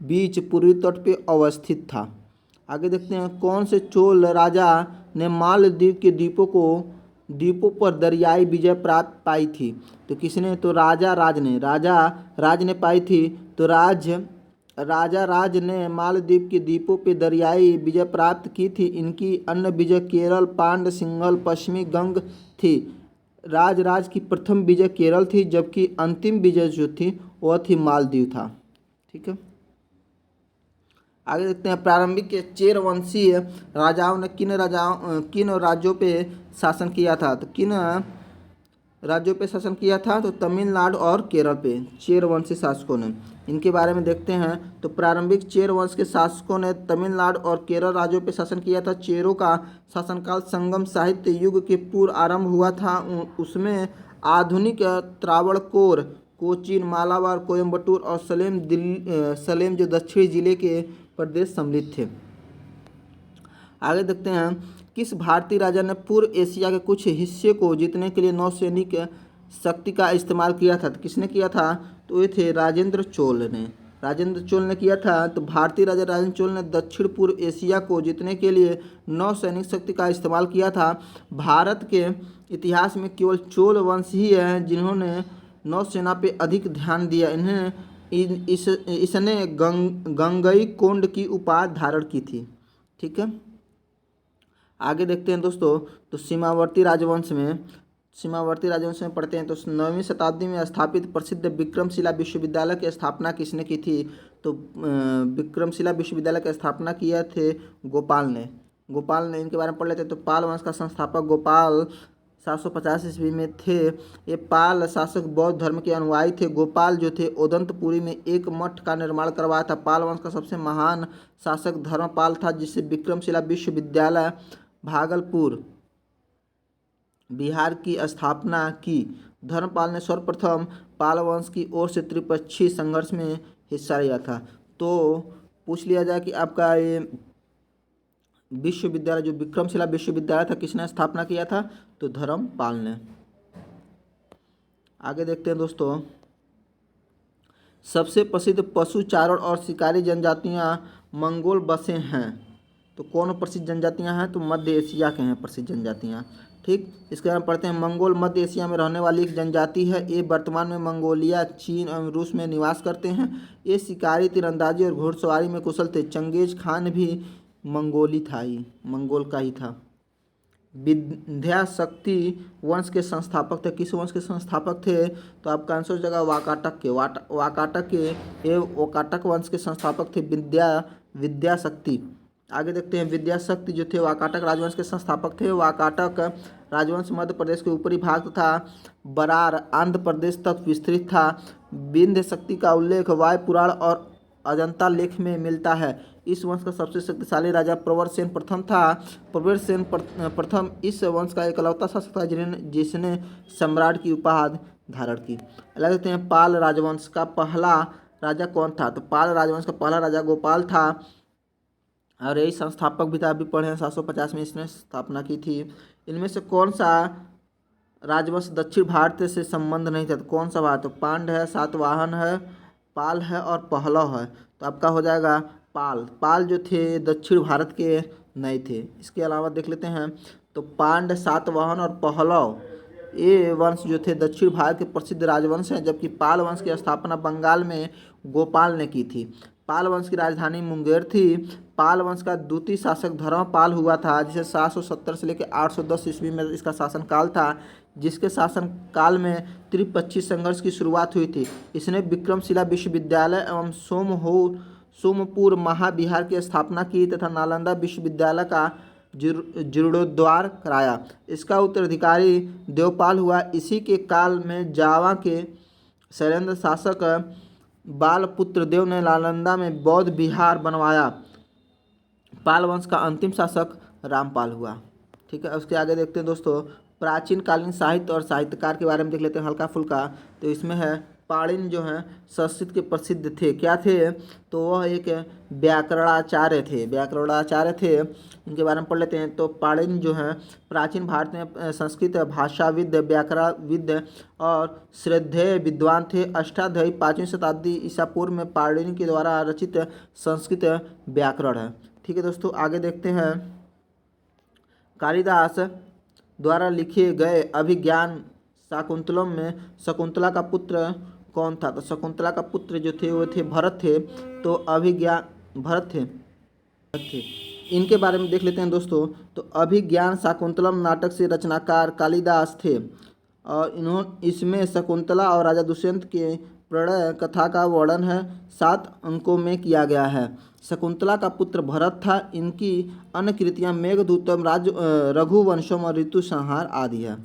बीच पूर्वी तट पर अवस्थित था। आगे देखते हैं, कौन से चोल राजा ने मालदीव के द्वीपों पर दरियाई विजय प्राप्त पाई थी? तो किसने? तो राजा राज ने पाई थी। तो राजा राज ने मालदीव के द्वीपों पर दरियाई विजय प्राप्त की थी। इनकी अन्य विजय केरल, पांड, सिंघल, पश्चिमी गंग थी। राज की प्रथम विजय केरल थी, जबकि अंतिम विजय जो थी वह थी मालदीव था। ठीक है। आगे देखते हैं, प्रारंभिक के चेर वंशीय राजाओं ने किन राज्यों पे शासन किया था? तो किन राज्यों पे शासन किया था? तो तमिलनाडु और केरल पे चेर वंशी शासकों ने। इनके बारे में देखते हैं। तो प्रारंभिक चेर वंश के शासकों ने तमिलनाडु और केरल राज्यों पे शासन किया था। चेरों का शासनकाल संगम साहित्य युग के पूर्व आरंभ हुआ था। उसमें आधुनिक त्रावणकोर, कोचीन, मालाबार, कोयम्बटूर और सलेम जो दक्षिणी जिले के प्रदेश सम्मिलित थे। आगे देखते हैं, किस भारतीय राजा ने पूर्व एशिया के कुछ हिस्से को जीतने के लिए नौसैनिक शक्ति का इस्तेमाल किया था? तो किसने किया था? तो ये थे राजेंद्र चोल ने किया था। तो भारतीय राजा राजेंद्र चोल ने दक्षिण पूर्व एशिया को जीतने के लिए नौसैनिक शक्ति का इस्तेमाल किया था। भारत के इतिहास में केवल चोल वंश ही है जिन्होंने नौसेना पे अधिक ध्यान दिया। इसने गंगईकोंड की उपाधि धारण की थी। ठीक है। आगे देखते हैं दोस्तों, तो सीमावर्ती राजवंश में पढ़ते हैं। तो 9वीं शताब्दी में स्थापित प्रसिद्ध विक्रमशिला विश्वविद्यालय की स्थापना किसने की थी? तो विक्रमशिला विश्वविद्यालय की स्थापना किया थे गोपाल ने। इनके बारे में पढ़ लेते हैं। तो पाल वंश का संस्थापक गोपाल 750 ईस्वी में थे। ये पाल शासक बौद्ध धर्म के अनुयायी थे। गोपाल जो थे ओदंतपुरी में एक मठ का निर्माण करवाया था। पाल वंश का सबसे महान शासक धर्मपाल था, जिससे विक्रमशिला विश्वविद्यालय भागलपुर बिहार की स्थापना की। धर्मपाल ने सर्वप्रथम पाल वंश की ओर से त्रिपक्षीय संघर्ष में हिस्सा लिया था। तो पूछ लिया जाए कि आपका ये विश्वविद्यालय जो विक्रमशिला विश्वविद्यालय था किसने स्थापना किया था? तो धर्मपाल ने। आगे देखते हैं दोस्तों, सबसे प्रसिद्ध पशु चारण और शिकारी जनजातियां मंगोल बसे हैं। तो कौन प्रसिद्ध जनजातियां हैं? तो मध्य एशिया के हैं प्रसिद्ध जनजातियां। ठीक, इसके बारे में पढ़ते हैं। मंगोल मध्य एशिया में रहने वाली एक जनजाति है। ये वर्तमान में मंगोलिया, चीन एवं रूस में निवास करते हैं। ये शिकारी, तीरंदाजी और घुड़सवारी में कुशल थे। चंगेज खान भी मंगोल का ही था। विंध्या शक्ति वंश के संस्थापक थे। किस वंश के संस्थापक थे? तो आपका आंसर हो जाएगा वाकाटक वंश के संस्थापक थे विद्या शक्ति। आगे देखते हैं विद्याशक्ति जो थे वाकाटक राजवंश के संस्थापक थे। वाकाटक राजवंश मध्य प्रदेश के ऊपरी भाग तथा बरार आंध्र प्रदेश तक विस्तृत था। विंध्य शक्ति का उल्लेख वायु पुराण और अजंता लेख में मिलता है। इस वंश का सबसे शक्तिशाली राजा प्रवरसेन प्रथम था। प्रवरसेन प्रथम इस वंश का इकलौता शासक था जिसने सम्राट की उपाधि धारण की। अगला देखते हैं पाल राजवंश का पहला राजा कौन था। तो पाल राजवंश का पहला राजा गोपाल था और यही संस्थापक भी था। अभी पढ़े हैं 750 में इसने स्थापना की थी। इनमें से कौन सा राजवंश दक्षिण भारत से संबंध नहीं था। तो कौन सा भारत, तो पांड है, सातवाहन है, पाल है और पहलव है। तो आपका हो जाएगा पाल। पाल जो थे दक्षिण भारत के नहीं थे। इसके अलावा देख लेते हैं तो पांड, सातवाहन और पहलव ये वंश जो थे दक्षिण भारत के प्रसिद्ध राजवंश हैं, जबकि पाल वंश की स्थापना बंगाल में गोपाल ने की थी। पाल वंश की राजधानी मुंगेर थी। पाल वंश का द्वितीय शासक धर्मपाल हुआ था, जिसे 770 से लेकर 810 ईस्वी में इसका शासनकाल था, जिसके शासनकाल में त्रिपक्षीय संघर्ष की शुरुआत हुई थी। इसने विक्रमशिला विश्वविद्यालय एवं सोमपुर महाविहार की स्थापना की तथा नालंदा विश्वविद्यालय का जीर्णोद्धार कराया। इसका उत्तराधिकारी देवपाल हुआ। इसी के काल में जावा के शैलेंद्र शासक बालपुत्र देव ने नालंदा में बौद्ध विहार बनवाया। पाल वंश का अंतिम शासक रामपाल हुआ। ठीक है, उसके आगे देखते हैं दोस्तों प्राचीन कालीन साहित्य और साहित्यकार के बारे में देख लेते हैं हल्का फुल्का। तो इसमें है पाणिनि जो हैं संस्कृत के प्रसिद्ध थे। क्या थे, तो वह एक व्याकरणाचार्य थे। इनके बारे में पढ़ लेते हैं। तो पाणिनि जो हैं प्राचीन भारत में संस्कृत भाषाविद, व्याकरणविद और श्रद्धेय विद्वान थे। अष्टाध्यायी 5वीं शताब्दी ईसा पूर्व में पाणिनि के द्वारा रचित संस्कृत व्याकरण है। ठीक है दोस्तों, आगे देखते हैं कालिदास द्वारा लिखे गए अभिज्ञान शाकुंतलम में शकुंतला का पुत्र कौन था। तो शकुंतला का पुत्र जो थे वो थे भरत थे। तो अभिज्ञान भरत थे। इनके बारे में देख लेते हैं दोस्तों। तो अभिज्ञान शाकुंतलम नाटक से रचनाकार कालिदास थे और इन्होंने इसमें शकुंतला और राजा दुष्यंत के प्रणय कथा का वर्णन है 7 अंकों में किया गया है। शकुंतला का पुत्र भरत था। इनकी अन्य कृतियाँ मेघदूतम, रघुवंशम और ऋतु संहार आदि है।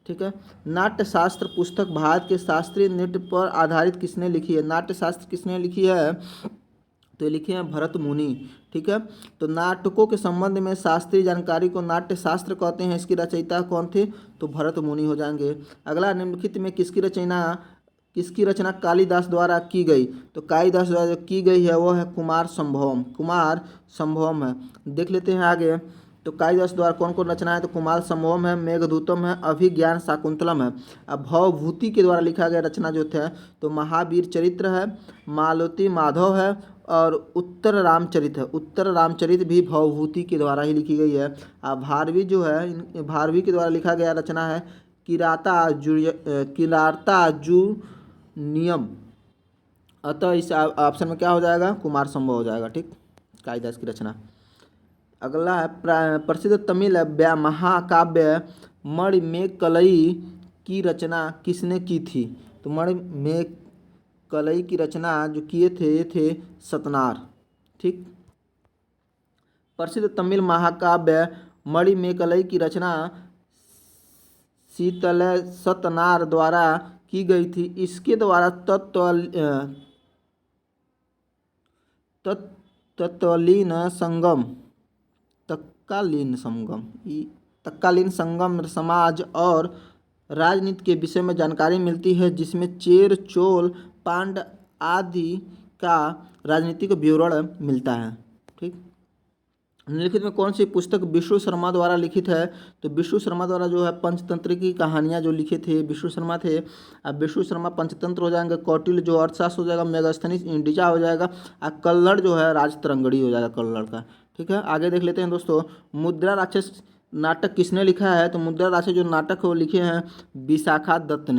ठीक है, नाट्यशास्त्र पुस्तक भारत के शास्त्रीय नृत्य पर आधारित किसने लिखी है। नाट्यशास्त्र किसने लिखी है, तो ये लिखे हैं भरत मुनि। ठीक है, तो नाटकों के संबंध में शास्त्रीय जानकारी को नाट्यशास्त्र कहते हैं। इसकी रचयिता कौन थे, तो भरत मुनि हो जाएंगे। अगला निम्नलिखित में किसकी रचना कालिदास द्वारा की गई। तो कालिदास द्वारा की गई है वो है कुमार संभवम है। देख लेते हैं आगे। तो कालिदास द्वारा कौन कौन रचना है, तो कुमार संभवम है, मेघदूतम है, अभिज्ञान शाकुंतलम है। अब भवभूति के द्वारा लिखा गया रचना जो थे तो महावीर चरित्र है, मालती माधव है और उत्तर रामचरित है। उत्तर रामचरित भी भवभूति के द्वारा ही लिखी गई है। अब भारवी जो है भारवी के द्वारा लिखा गया रचना है किरातार्जुनीयम। अतः इस ऑप्शन में क्या हो जाएगा, कुमार संभव हो जाएगा। ठीक, कालिदास की रचना। अगला है प्रसिद्ध तमिल महाकाव्य मणिमेकलई की रचना किसने की थी। तो मणिमेकलई की रचना जो किए थे ये थे सतनार। ठीक, प्रसिद्ध तमिल महाकाव्य मणिमेकलई की रचना शीतल सतनार द्वारा की गई थी। इसके द्वारा तत्कालीन संगम समाज और राजनीति के विषय में जानकारी मिलती है, जिसमें चेर, चोल, पांड आदि का राजनीतिक विवरण मिलता है। ठीक, निम्नलिखित में कौन सी पुस्तक विष्णु शर्मा द्वारा लिखित है। तो विष्णु शर्मा द्वारा जो है पंचतंत्र की कहानियाँ जो लिखे थे विष्णु शर्मा थे। अब विष्णु शर्मा पंचतंत्र हो जाएंगे, कौटिल्य जो अर्थशास्त्र हो जाएगा, मेगास्थनीज इंडिजा हो जाएगा और कल्लड़ जो है राजतरंगड़ी हो जाएगा कल्लड़ का। ठीक है, आगे देख लेते हैं दोस्तों मुद्रा राक्षस नाटक किसने लिखा है। तो मुद्रा राक्षस जो नाटक है वो लिखे हैं विशाखा दत्त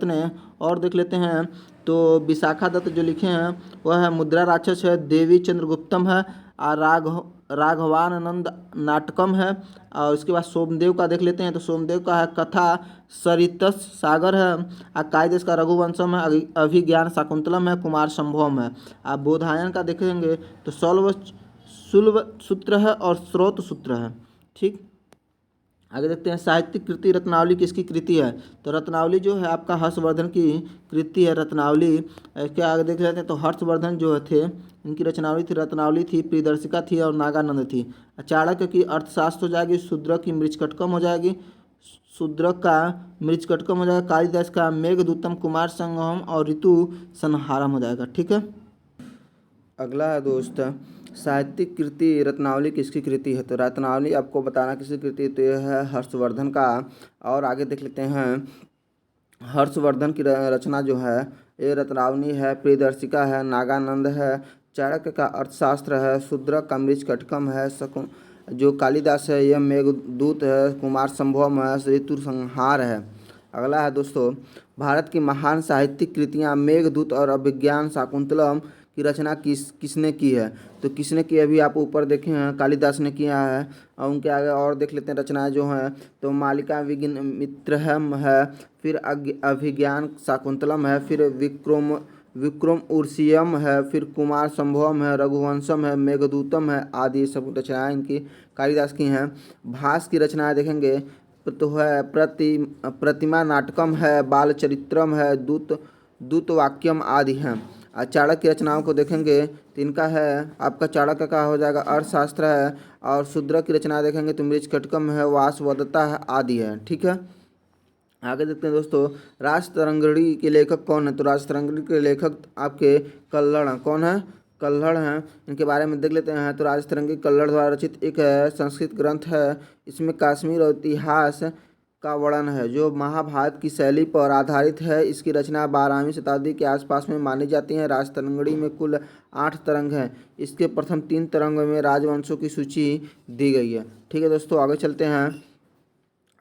ने। और देख लेते हैं तो विशाखा दत्त जो लिखे हैं वह है मुद्रा राक्षस है, देवी चंद्रगुप्तम है और राघवानंद नाटकम है। और उसके बाद सोमदेव का देख लेते हैं। तो सोमदेव का है कथा सरितस सागर है और कालिदास का रघुवंशम है, अभिज्ञान शाकुंतलम है, कुमार संभवम है। आप बोधायन का देखेंगे तो सुलभ सूत्र है और स्रोत सूत्र है। ठीक, आगे देखते हैं साहित्यिक कृति रत्नावली किसकी कृति है। तो रत्नावली जो है आपका हर्षवर्धन की कृति है रत्नावली। इसके आगे देख लेते हैं तो हर्षवर्धन जो थे इनकी रचनावली थी, रत्नावली थी, प्रियदर्शिका थी और नागानंद थी। चाणक्य की अर्थशास्त्र हो जाएगी, शूद्रक की मृच्छकटकम हो जाएगी, शूद्रक का मृच्छकटकम हो जाएगा, कालिदास का मेघदूतम, कुमार संगम और ऋतु संहारम हो जाएगा। ठीक है, अगला है दोस्त साहित्यिक कृति रत्नावली किसकी कृति है। तो रत्नावली आपको बताना किसकी कृति है, तो यह है हर्षवर्धन का। और आगे देख लेते हैं हर्षवर्धन की रचना जो है ये रत्नावली है, प्रियदर्शिका है, नागानंद है, चाणक्य का अर्थशास्त्र है, शूद्रक का मृच्छकटकम है, जो कालिदास है यह मेघदूत है, कुमार संभवम है, ऋतु संहार है। अगला है दोस्तों भारत की महान साहित्यिक कृतियाँ मेघदूत और अभिज्ञान शाकुंतलम की रचना किसने की है। तो किसने की अभी आप ऊपर देखे हैं कालिदास ने किया है। और उनके आगे और देख लेते हैं रचनाएं जो हैं, तो मालिका विघ्नमित्रहम है, फिर अभिज्ञान शाकुंतलम है, फिर विक्रम उर्सियम है, फिर कुमार संभवम है, रघुवंशम है, मेघदूतम है आदि सब रचनाएं इनकी कालिदास की हैं। भास की रचनाएं देखेंगे तो है प्रतिमा नाटकम है, बाल चरित्रम है, दूत वाक्यम आदि हैं। चाणक्य की रचनाओं को देखेंगे तो इनका है आपका चाणक्य का हो जाएगा अर्थशास्त्र है, और शूद्रक की रचना देखेंगे तो मृच्छकटकम है, वासवदत्ता है आदि है। ठीक है, आगे देखते हैं दोस्तों राजतरंगिणी के लेखक कौन है। तो राजतरंगिणी के लेखक आपके कल्हड़ कौन है, कल्हड़ हैं। इनके बारे में देख लेते हैं। तो राजतरंगी कल्हड़ द्वारा रचित एक संस्कृत ग्रंथ है, इसमें कश्मीर और इतिहास का वर्णन है जो महाभारत की शैली पर आधारित है। इसकी रचना 12वीं शताब्दी के आसपास में मानी जाती है। राजतरंगिणी में कुल 8 तरंग हैं। इसके प्रथम 3 तरंगों में राजवंशों की सूची दी गई है। ठीक है दोस्तों, आगे चलते हैं।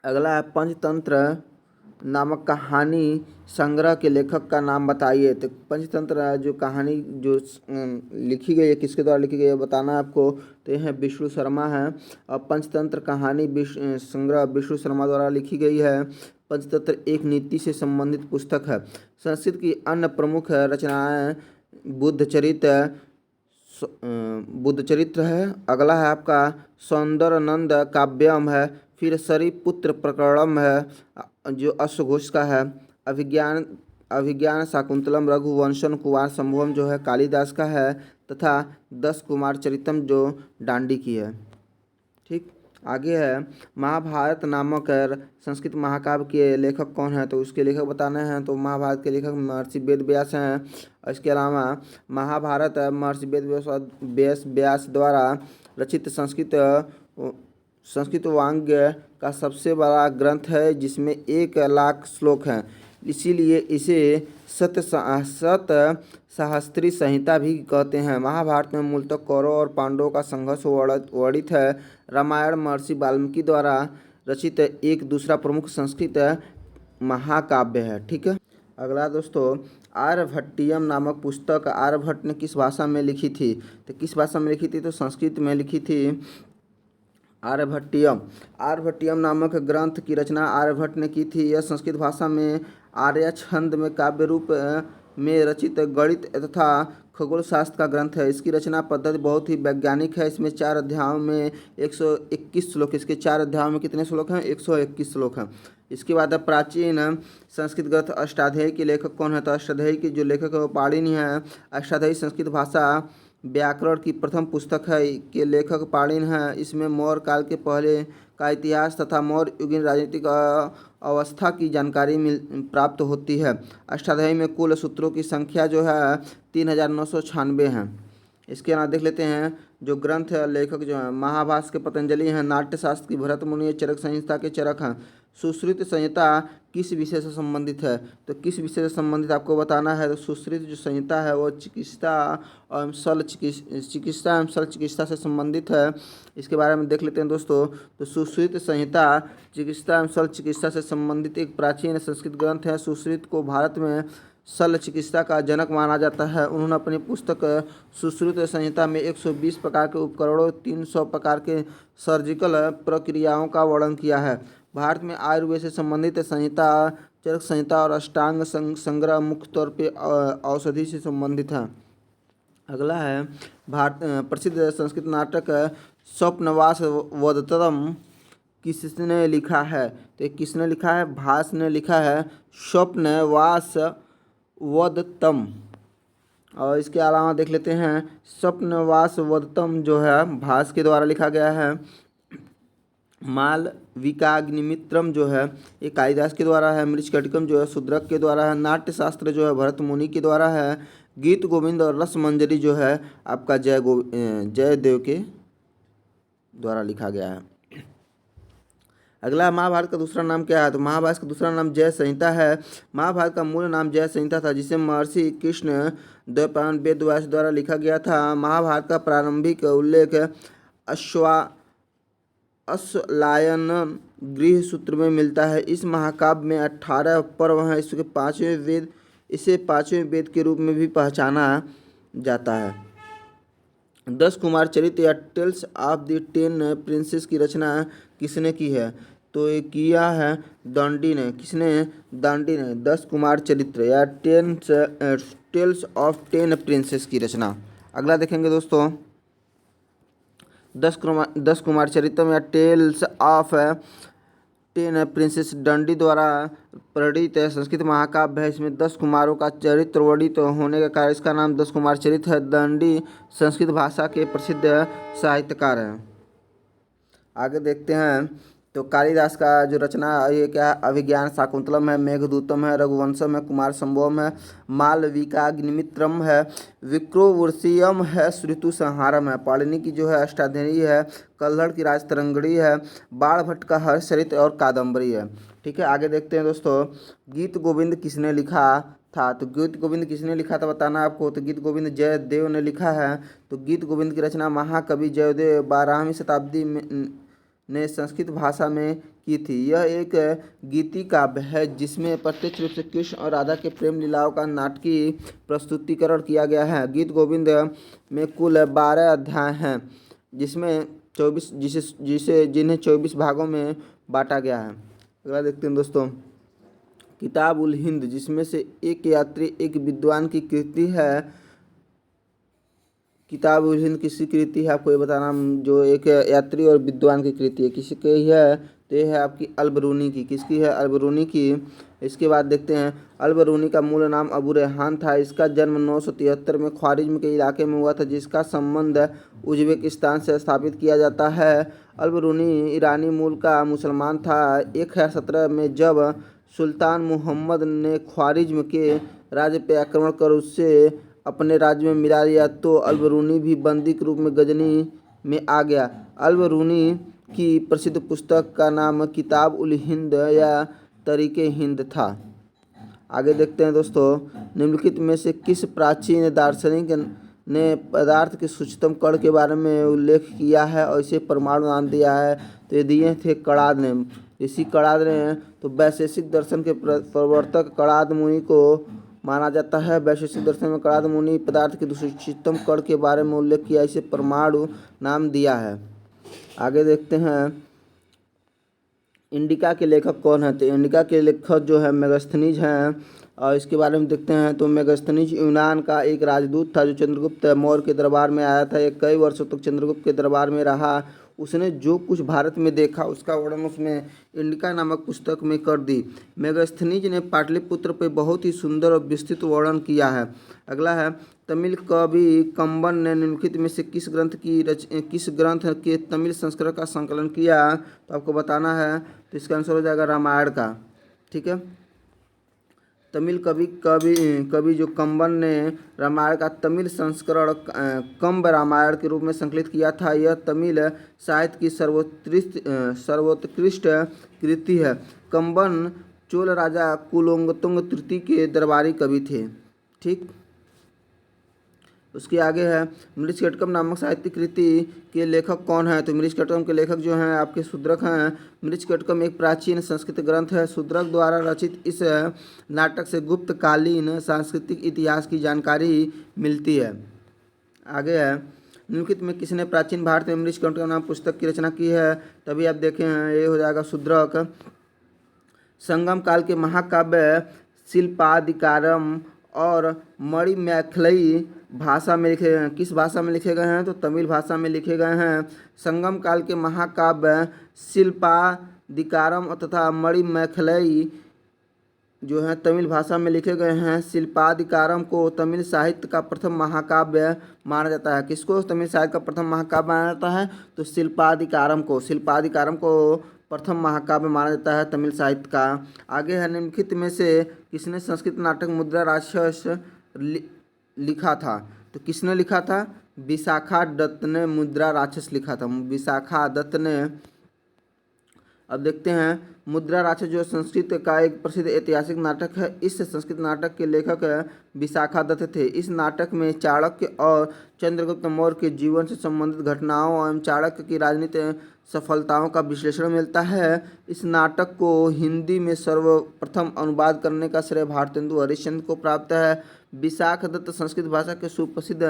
अगला है पंचतंत्र नामक कहानी संग्रह के लेखक का नाम बताइए। तो पंचतंत्र जो कहानी जो लिखी गई है किसके द्वारा लिखी गई है बताना है आपको। तो यह विष्णु शर्मा है और पंचतंत्र कहानी संग्रह विष्णु शर्मा द्वारा लिखी गई है। पंचतंत्र एक नीति से संबंधित पुस्तक है। संस्कृत की अन्य प्रमुख रचनाएं बुद्धचरित्र है। अगला है आपका सौंदरनंद काव्यम है, फिर सरिपुत्र प्रकरणम है जो अश्वघोष का है, अभिज्ञान शाकुंतलम, रघुवंशम, कुमार संभवम जो है कालिदास का है, तथा 10 कुमार चरितम जो डांडी की है। ठीक, आगे है महाभारत नामक संस्कृत महाकाव्य के लेखक कौन है। तो उसके लेखक बताने हैं। तो महाभारत के लेखक महर्षि वेद व्यास हैं। इसके अलावा महाभारत महर्षि वेद व्यास द्वारा रचित संस्कृत वांग्य का सबसे बड़ा ग्रंथ है जिसमें 1,00,000 श्लोक हैं, इसीलिए इसे सत सहस्त्री संहिता भी कहते हैं। महाभारत में मूलतः कौरव और पांडवों का संघर्ष वर्णित है। रामायण महर्षि वाल्मीकि द्वारा रचित एक दूसरा प्रमुख संस्कृत महाकाव्य है। ठीक है, अगला दोस्तों आर्यभट्टियम नामक पुस्तक आर्यभट्ट ने किस भाषा में लिखी थी। तो किस भाषा में लिखी थी, तो संस्कृत में लिखी थी। आर्यभट्टियम नामक ग्रंथ की रचना आर्यभट्ट ने की थी। यह संस्कृत भाषा में आर्य छंद में काव्य रूप में रचित गणित तथा खगोल शास्त्र का ग्रंथ है। इसकी रचना पद्धति बहुत ही वैज्ञानिक है। इसमें 4 अध्यायों में 121 श्लोक। इसके 4 अध्यायों में कितने श्लोक हैं, 121 श्लोक हैं। इसके बाद प्राचीन संस्कृत ग्रंथ अष्टाध्यायी के लेखक कौन है। तो अष्टाध्यायी के जो लेखक है वो पाणिनि है। अष्टाध्यायी संस्कृत भाषा व्याकरण की प्रथम पुस्तक है के लेखक पाणिनि हैं। इसमें मौर्य काल के पहले का इतिहास तथा मौर्य युगीन राजनीतिक अवस्था की जानकारी प्राप्त होती है। अष्टाध्यायी में कुल सूत्रों की संख्या जो है 3,996 हैं। इसके अलावा देख लेते हैं जो ग्रंथ लेखक जो हैं महाभाष्य के पतंजलि हैं, नाट्यशास्त्र की भरत मुनि, चरक संहिता के चरक हैं। सुश्रुत संहिता किस विषय से संबंधित है। तो किस विषय से संबंधित आपको बताना है। तो सुश्रुत जो संहिता है वो चिकित्सा एवं शल्य चिकित्सा से संबंधित है। इसके बारे में देख लेते हैं दोस्तों। तो सुश्रुत संहिता चिकित्सा एवं शल्य चिकित्सा से संबंधित एक प्राचीन संस्कृत ग्रंथ है। सुश्रुत को भारत में शल्य चिकित्सा का जनक माना जाता है। उन्होंने अपनी पुस्तक सुश्रुत संहिता में 120 प्रकार के उपकरणों, 300 प्रकार के सर्जिकल प्रक्रियाओं का वर्णन किया है। भारत में आयुर्वेद से संबंधित संहिता, चरक संहिता और अष्टांग संग्रह मुख्य तौर पे औषधि से संबंधित हैं। अगला है भारत प्रसिद्ध संस्कृत नाटक स्वप्नवास वदतम किसने लिखा है? तो ये किसने लिखा है? भास ने लिखा है स्वप्नवास वदतम। और इसके अलावा देख लेते हैं स्वप्नवास वदतम जो है भास के द्वारा लिखा गया है। मालविकाग्निमित्रम जो है ये कालिदास के द्वारा है। मृच्छकटिकम जो है शूद्रक के द्वारा है। नाट्य शास्त्र जो है भरत मुनि के द्वारा है। गीत गोविंद और रस मंजरी जो है आपका जयदेव के द्वारा लिखा गया है। अगला महाभारत का दूसरा नाम क्या है? तो महाभारत का दूसरा नाम जय संहिता है। महाभारत का मूल नाम जय संहिता था, जिसे महर्षि कृष्ण द्वैपायन वेदव्यास द्वारा लिखा गया था। महाभारत का प्रारंभिक उल्लेख अश्वलायन गृह सूत्र में मिलता है। इस महाकाव्य में 18 पर्व हैं। इसे पांचवें वेद के रूप में भी पहचाना जाता है। 10 कुमार चरित्र या टेल्स ऑफ द 10 प्रिंसेस की रचना किसने की है? तो ये किया है दांडी ने। किसने? दांडी ने 10 कुमार चरित्र या टेल्स ऑफ 10 प्रिंसेस की रचना। अगला देखेंगे दोस्तों 10 कुमार चरित्रम या टेल्स ऑफ 10 प्रिंसेस दंडी द्वारा प्रणीत संस्कृत महाकाव्य है। इसमें 10 कुमारों का चरित्र वर्णित होने के कारण इसका नाम 10 कुमार चरित्र है। दंडी संस्कृत भाषा के प्रसिद्ध साहित्यकार हैं। आगे देखते हैं तो कालिदास का जो रचना ये क्या है? अभिज्ञान शाकुंतलम है, मेघदूतम है, रघुवंशम है, कुमार संभवम है, मालविकाग्निमित्रम है, विक्रोवंशीयम है, ऋतु संहारम है। पाणिनि की जो है अष्टाध्यायी है, कल्हड़ की राजतरंगिणी है, बाणभट्ट का हर्षचरित और कादम्बरी है। ठीक है, आगे देखते हैं दोस्तों गीत गोविंद किसने लिखा था? तो गीत गोविंद किसने लिखा था बताना आपको। तो गीत गोविंद जयदेव ने लिखा है। तो गीत गोविंद की रचना महाकवि जयदेव 12वीं शताब्दी में ने संस्कृत भाषा में की थी। यह एक गीति काव्य है जिसमें प्रत्यक्ष रूप से कृष्ण और राधा के प्रेम लीलाओं का नाटकीय प्रस्तुतिकरण किया गया है। गीत गोविंद में कुल 12 अध्याय हैं, जिसमें 24 जिन्हें 24 भागों में बांटा गया है। अगला देखते हैं दोस्तों किताब उल हिंद, जिसमें से एक यात्री एक विद्वान की कृति है। किताब उल हिंद किसकी कृति है आपको ये बताना। जो एक यात्री और विद्वान की कृति है किसकी है? तो ये है आपकी अलबरूनी की। किसकी है? अलबरूनी की। इसके बाद देखते हैं अलबरूनी का मूल नाम अबू रेहान था। इसका जन्म 973 में ख्वारिज्म के इलाके में हुआ था, जिसका संबंध उज्बेकिस्तान से स्थापित किया जाता है। अलबरूनी ईरानी मूल का मुसलमान था। 1017 में जब सुल्तान मुहम्मद ने ख्वारिज्म के राज्य पर आक्रमण कर उससे अपने राज्य में मिला लिया तो अलबरूनी भी बंदी के रूप में गजनी में आ गया। अलबरूनी की प्रसिद्ध पुस्तक का नाम किताब उल हिंद या तरीके हिंद था। आगे देखते हैं दोस्तों निम्नलिखित में से किस प्राचीन दार्शनिक ने पदार्थ के सूक्ष्मतम कण के बारे में उल्लेख किया है और इसे परमाणु नाम दिया है? तो ये दिए थे कणाद ने। इसी कणाद ने तो वैशेषिक दर्शन के प्रवर्तक कणाद मुनि को माना जाता है। वैशेषिक दर्शन में कणाद मुनि पदार्थ के सूक्ष्मतम कण के बारे में उल्लेख किया, इसे परमाणु नाम दिया है। आगे देखते हैं इंडिका के लेखक कौन है? तो इंडिका के लेखक जो है मेगास्थनीज हैं। और इसके बारे में देखते हैं तो मेगास्थनीज यूनान का एक राजदूत था जो चंद्रगुप्त मौर्य के दरबार में आया था। ये कई वर्षों तक चंद्रगुप्त के दरबार में रहा। उसने जो कुछ भारत में देखा उसका वर्णन उसने इंडिका नामक पुस्तक में कर दी। मेगास्थनीज ने पाटलिपुत्र पर बहुत ही सुंदर और विस्तृत वर्णन किया है। अगला है तमिल कवि कंबन ने निम्नलिखित में से किस ग्रंथ के तमिल संस्करण का संकलन किया? तो आपको बताना है। तो इसका आंसर हो जाएगा रामायण का। ठीक है, तमिल कवि जो कंबन ने रामायण का तमिल संस्करण कंब रामायण के रूप में संकलित किया था। यह तमिल साहित्य की सर्वोत्कृष्ट कृति है। कंबन चोल राजा कुलोत्तुंग तृतीय के दरबारी कवि थे। ठीक, उसके आगे है मृच्छकटिकम नामक साहित्यिक कृति के लेखक कौन है? तो मृच्छकटिकम के लेखक जो हैं आपके शूद्रक हैं। मृच्छकटिकम एक प्राचीन संस्कृत ग्रंथ है। शूद्रक द्वारा रचित इस नाटक से गुप्त कालीन सांस्कृतिक इतिहास की जानकारी मिलती है। आगे है निम्नलिखित में किसने प्राचीन भारत में मृच्छकटिकम नाम पुस्तक की रचना की है? तभी आप देखें हैं ये हो जाएगा शूद्रक। संगम काल के महाकाव्य शिल्पाधिकारम और मणिमैथिली भाषा में लिखे गए हैं। किस भाषा में लिखे गए हैं? तो तमिल भाषा में लिखे गए हैं। संगम काल के महाकाव्य शिल्पादिकारम तथा मणिमेखलई जो है तमिल भाषा में लिखे गए हैं। शिल्पादिकारम को तमिल साहित्य का प्रथम महाकाव्य माना जाता है। किसको तमिल साहित्य का प्रथम महाकाव्य माना जाता है? तो शिल्पादिकारम को प्रथम महाकाव्य माना जाता है तमिल साहित्य का। आगे है, निम्नलिखित में से किसने संस्कृत नाटक मुद्रा राक्षस लिखा था? तो किसने लिखा था? विशाखा दत्त ने मुद्रा राक्षस लिखा था। विशाखा दत्त ने। अब देखते हैं, मुद्रा राक्षस जो संस्कृत का एक प्रसिद्ध ऐतिहासिक नाटक है। इस संस्कृत नाटक के लेखक विशाखा दत्त थे। इस नाटक में चाणक्य और चंद्रगुप्त मौर्य के जीवन से संबंधित घटनाओं एवं चाणक्य की राजनीतिक सफलताओं का विश्लेषण मिलता है। इस नाटक को हिंदी में सर्वप्रथम अनुवाद करने का श्रेय भारतेंदु हरिश्चंद्र को प्राप्त है। विशाखा दत्त संस्कृत भाषा के सुप्रसिद्ध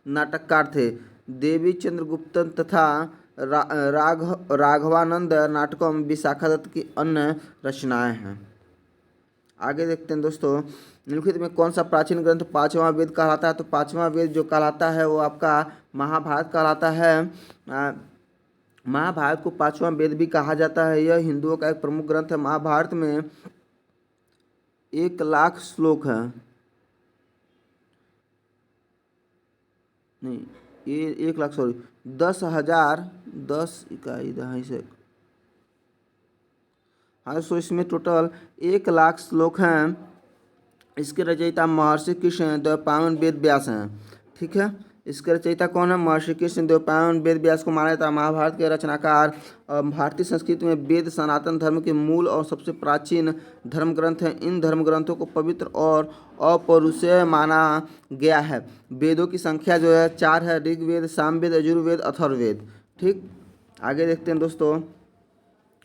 नाटककार थे। देवी चंद्रगुप्तन तथा राघवानंद नाटकों में विशाखा दत्त की अन्य रचनाएं हैं। आगे देखते हैं दोस्तों, निम्नलिखित में कौन सा प्राचीन ग्रंथ पांचवा वेद कहलाता है? तो पांचवा वेद जो कहलाता है वो आपका महाभारत कहलाता है। महाभारत को पांचवा वेद भी कहा जाता है। यह हिंदुओं का एक प्रमुख ग्रंथ है। महाभारत में 1,00,000 श्लोक है। नहीं, ये 1,00,000 सॉरी 10,000 इकाई दहाई से। हाँ, सो इसमें टोटल 1,00,000 श्लोक हैं। इसके रचयिता महर्षि कृष्ण द्वैपायन वेद व्यास हैं। ठीक है, इसके रचयिता कौन है? महर्षि कृष्ण द्वैपायन वेद व्यास को माना जाता है महाभारत के रचनाकार। भारतीय संस्कृति में वेद सनातन धर्म के मूल और सबसे प्राचीन धर्म ग्रंथ हैं। इन धर्म ग्रंथों को पवित्र और अपौरुषेय माना गया है। वेदों की संख्या जो है 4 है। ऋग्वेद, सामवेद, यजुर्वेद, अथर्ववेद। ठीक, आगे देखते हैं दोस्तों,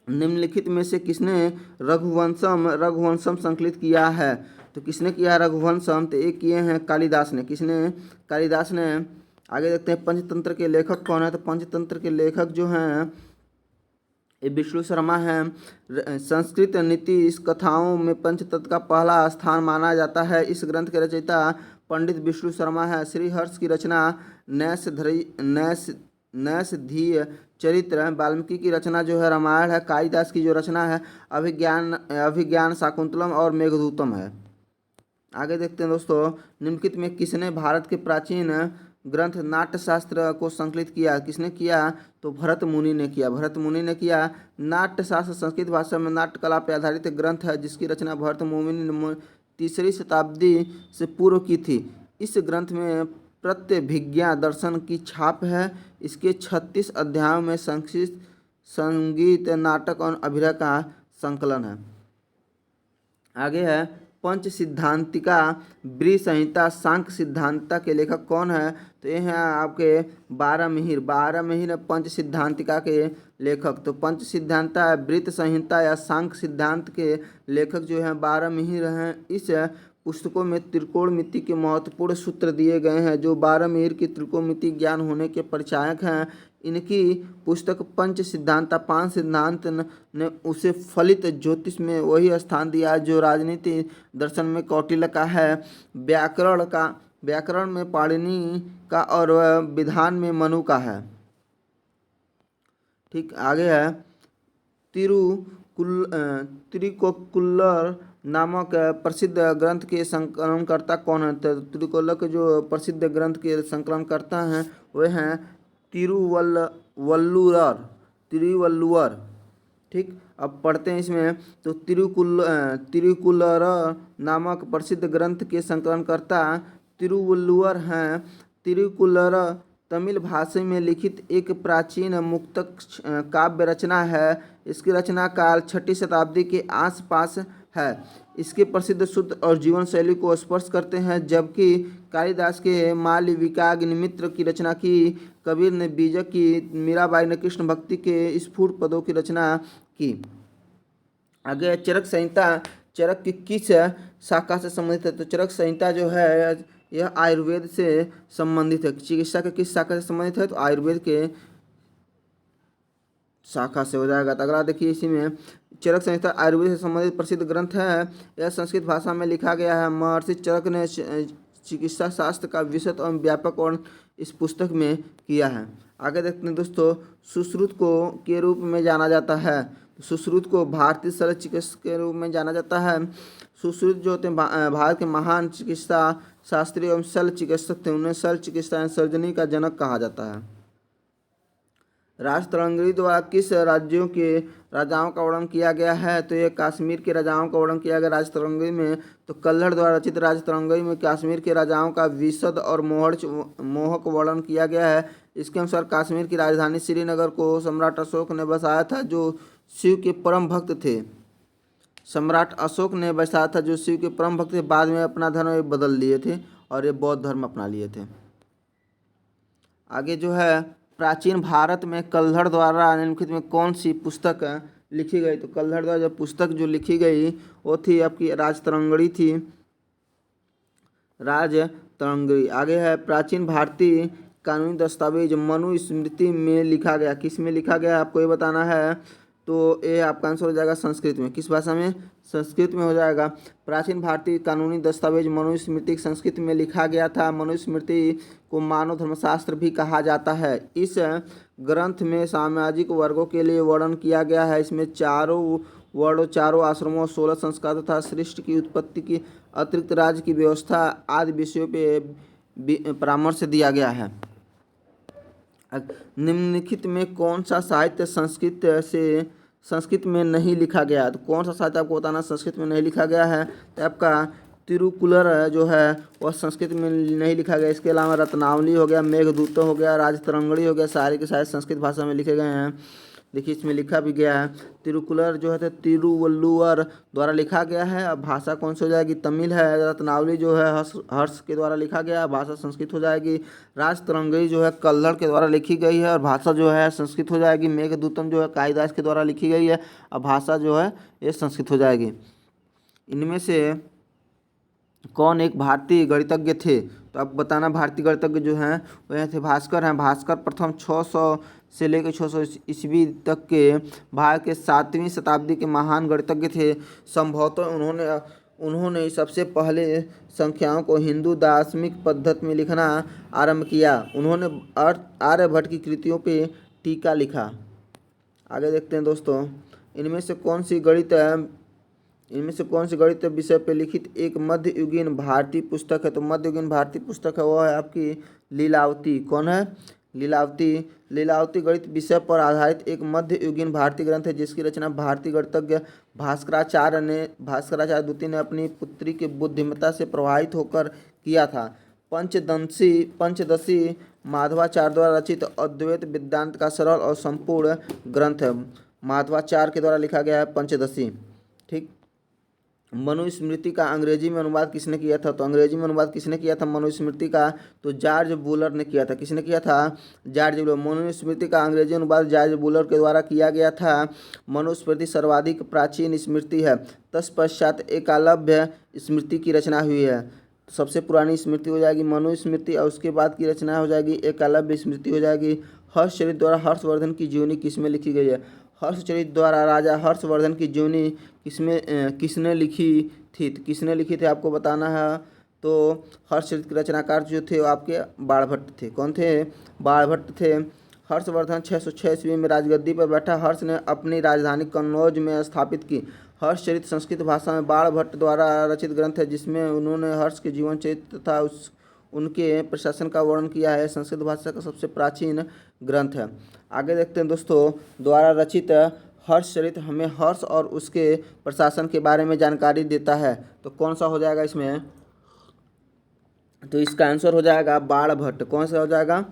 निम्नलिखित में से किसने रघुवंशम संकलित किया है? तो किसने किया है रघुवंशम? तो एक किए हैं कालिदास ने। किसने? कालिदास ने। आगे देखते हैं, पंचतंत्र के लेखक कौन है? तो पंचतंत्र के लेखक जो हैं ये विष्णु शर्मा हैं। संस्कृत नीति कथाओं में पंचतंत्र का पहला स्थान माना जाता है। इस ग्रंथ के रचयिता पंडित विष्णु शर्मा है। श्रीहर्ष की रचना नैषधीय चरित्र। वाल्मीकि की रचना जो है रामायण है। कालिदास की जो रचना है अभिज्ञान शाकुंतलम और मेघदूतम है। आगे देखते हैं दोस्तों, निम्नलिखित में किसने भारत के प्राचीन ग्रंथ नाट्यशास्त्र को संकलित किया? किसने किया? तो भरत मुनि ने किया। भरत मुनि ने किया। नाट्यशास्त्र संस्कृत भाषा में नाट्य कला पर आधारित ग्रंथ है जिसकी रचना भरत मुनि ने 3री शताब्दी से पूर्व की थी। इस ग्रंथ में प्रत्यभिज्ञा दर्शन की छाप है। इसके 36 अध्यायों में संगीत, नाटक और अभिनय का संकलन है। आगे है, पंच सिद्धांतिका ब्री संहिता सांख्य सिद्धांता के लेखक कौन है? तो ये हैं आपके बारहमिहिर पंच सिद्धांतिका के लेखक। तो पंच सिद्धांता वृत्त संहिता या सांख्य सिद्धांत के लेखक जो हैं बारहमिहिर हैं। इस पुस्तकों में त्रिकोणमिति के महत्वपूर्ण सूत्र दिए गए हैं जो बारहमिहिर की त्रिकोणमिति ज्ञान होने के परिचायक हैं। इनकी पुस्तक पंच सिद्धांता पांच सिद्धांत ने उसे फलित ज्योतिष में वही स्थान दिया जो राजनीति दर्शन में कौटिल्य का है। व्याकरण में पाणिनि का और विधान में मनु का है। ठीक, आगे है, तिरुक्कुल्लर नामक प्रसिद्ध ग्रंथ के संकलनकर्ता कौन है? तिरुक्कुल्लर के जो प्रसिद्ध ग्रंथ के संकलनकर्ता हैं वे हैं तिरुवल्लुवर। ठीक, अब पढ़ते हैं इसमें। तो तिरुक्कुल्लर नामक प्रसिद्ध ग्रंथ के संकलनकर्ता तिरुवल्लुवर हैं। तिरुक्कुल्लर तमिल भाषा में लिखित एक प्राचीन मुक्तक काव्य रचना है। इसकी रचना काल 6ठी शताब्दी के आसपास है। इसके प्रसिद्ध शुद्ध और जीवन शैली को स्पर्श करते हैं, जबकि कालिदास के मालविकाग्निमित्र की रचना की, कबीर ने बीजक की, मीराबाई ने कृष्ण भक्ति के स्फुट पदों की रचना की। आगे चरक संहिता चरक की किस शाखा से संबंधित है? तो चरक संहिता जो है यह आयुर्वेद से संबंधित है। चिकित्सा के किस शाखा से संबंधित है? तो आयुर्वेद के शाखा से हो जाएगा। तो अगला देखिए, इसी में चरक संहिता आयुर्वेद से संबंधित प्रसिद्ध ग्रंथ है। यह संस्कृत भाषा में लिखा गया है। महर्षि चरक ने चिकित्सा शास्त्र का विशद एवं व्यापक वर्णन इस पुस्तक में किया है। आगे देखते हैं दोस्तों, सुश्रुत को के रूप में जाना जाता है। सुश्रुत को भारतीय शल्य चिकित्सक के रूप में जाना जाता है। सुश्रुत जो होते हैं भारत के महान चिकित्सा शास्त्री एवं शल्य चिकित्सक थे। उन्हें शल्य चिकित्सा एवं सर्जरी का जनक कहा जाता है। राजतरंगी द्वारा किस राज्यों के राजाओं का वर्णन किया गया है? तो ये कश्मीर के राजाओं का वर्णन किया गया राजतरंगी में। तो कल्हड़ द्वारा रचित राजतरंगी में कश्मीर के राजाओं का विशद और मोहक वर्णन किया गया है। इसके अनुसार कश्मीर की राजधानी श्रीनगर को सम्राट अशोक ने बसाया था, जो शिव के परम भक्त थे। सम्राट अशोक ने बसाया था, जो शिव के परम भक्त थे। बाद में अपना धर्म बदल लिए थे और ये बौद्ध धर्म अपना लिए थे। आगे जो है, प्राचीन भारत में कल्हड़ द्वारा निम्नलिखित में कौन सी पुस्तक लिखी गई? तो कल्हड़ द्वारा जो पुस्तक जो लिखी गई वो थी आपकी राजतरंगी थी, राजतरंगी। आगे है, प्राचीन भारतीय कानूनी दस्तावेज मनुस्मृति में लिखा गया। किस में लिखा गया आपको ये बताना है। तो ये आपका आंसर हो जाएगा संस्कृत में। किस भाषा में? संस्कृत में हो जाएगा। प्राचीन भारतीय कानूनी दस्तावेज मनुस्मृति संस्कृत में लिखा गया था। मनुस्मृति को मानव धर्मशास्त्र भी कहा जाता है। इस ग्रंथ में सामाजिक वर्गों के लिए वर्णन किया गया है। इसमें चारों वर्णों, चारों आश्रमों, 16 संस्कार तथा सृष्टि की उत्पत्ति की अतिरिक्त राज्य की व्यवस्था आदि विषयों पे परामर्श दिया गया है। निम्नलिखित में कौन सा साहित्य संस्कृत में नहीं लिखा गया? तो कौन सा साहित्य आपको बताना संस्कृत में नहीं लिखा गया है? तो आपका तिरुकुलर जो है वह संस्कृत में नहीं लिखा गया। इसके अलावा रत्नावली हो गया, मेघदूत हो गया, राजतरंगी हो गया, सारे के सारे संस्कृत भाषा में लिखे गए हैं। देखिए इसमें लिखा भी गया है। तिरुकुलर जो है तो तिरुवल्लुवर द्वारा लिखा गया है। अब भाषा कौन सी हो जाएगी? तमिल है। रत्नावली जो है हर्ष के द्वारा लिखा गया, भाषा संस्कृत हो जाएगी। राजतरंगी जो है कल्हड़ के द्वारा लिखी गई है और भाषा जो है संस्कृत हो जाएगी। मेघदूतम जो है कालिदास के द्वारा लिखी गई है, अब भाषा जो है ये संस्कृत हो जाएगी। इनमें से कौन एक भारतीय गणितज्ञ थे? तो अब बताना भारतीय गणितज्ञ जो हैं वह थे भास्कर हैं। भास्कर प्रथम 600 से लेकर 600 ईस्वी तक के भारत के 7वीं शताब्दी के महान गणितज्ञ थे। संभवतः उन्होंने सबसे पहले संख्याओं को हिंदू दार्शनिक पद्धति में लिखना आरंभ किया। उन्होंने आर्यभट्ट की कृतियों पे टीका लिखा। आगे देखते हैं दोस्तों, इनमें से कौन सी गणित विषय पर लिखित एक मध्ययुगीन भारतीय पुस्तक है? तो मध्ययुगीन भारतीय पुस्तक है वो है आपकी लीलावती। कौन है? लीलावती गणित विषय पर आधारित एक मध्ययुगीन भारतीय ग्रंथ है, जिसकी रचना भारतीय गणितज्ञ भास्कराचार्य द्वितीय ने अपनी पुत्री की बुद्धिमत्ता से प्रभावित होकर किया था। पंचदशी माधवाचार्य द्वारा रचित अद्वैत वेदांत का सरल और संपूर्ण ग्रंथ है। माधवाचार्य के द्वारा लिखा गया है पंचदशी। ठीक। मनुस्मृति का अंग्रेजी में अनुवाद किसने किया था? तो अंग्रेजी में अनुवाद किसने किया था मनुस्मृति का? तो जॉर्ज बूलर ने किया था। किसने किया था? जॉर्ज बूलर। मनुस्मृति का अंग्रेजी अनुवाद जॉर्ज बूलर के द्वारा किया गया था। मनुस्मृति सर्वाधिक प्राचीन स्मृति है। तत्पश्चात एकलव्य स्मृति की रचना हुई है। सबसे पुरानी स्मृति हो जाएगी मनुस्मृति और उसके बाद की रचना हो जाएगी एकलव्य स्मृति हो जाएगी। हर्षचरित द्वारा हर्षवर्धन की जीवनी किसमें लिखी गई है? हर्षचरित द्वारा राजा हर्षवर्धन की जीवनी किसने लिखी थी? तो किसने लिखी थी आपको बताना है। तो हर्षचरित के रचनाकार जो थे वो आपके बाणभट्ट थे। कौन थे? बाणभट्ट थे। हर्षवर्धन 606 ईस्वी में राजगद्दी पर बैठा। हर्ष ने अपनी राजधानी कन्नौज में स्थापित की। हर्षचरित संस्कृत भाषा में बाणभट्ट द्वारा रचित ग्रंथ है, जिसमें उन्होंने हर्ष के जीवन चरित्र तथा उनके प्रशासन का वर्णन किया है। संस्कृत भाषा का सबसे प्राचीन ग्रंथ है। आगे देखते हैं दोस्तों, द्वारा रचित हर्षचरित हमें हर्ष और उसके प्रशासन के बारे में जानकारी देता है। तो कौन सा हो जाएगा इसमें? तो इसका आंसर हो जाएगा बाणभट्ट। कौन सा हो जाएगा?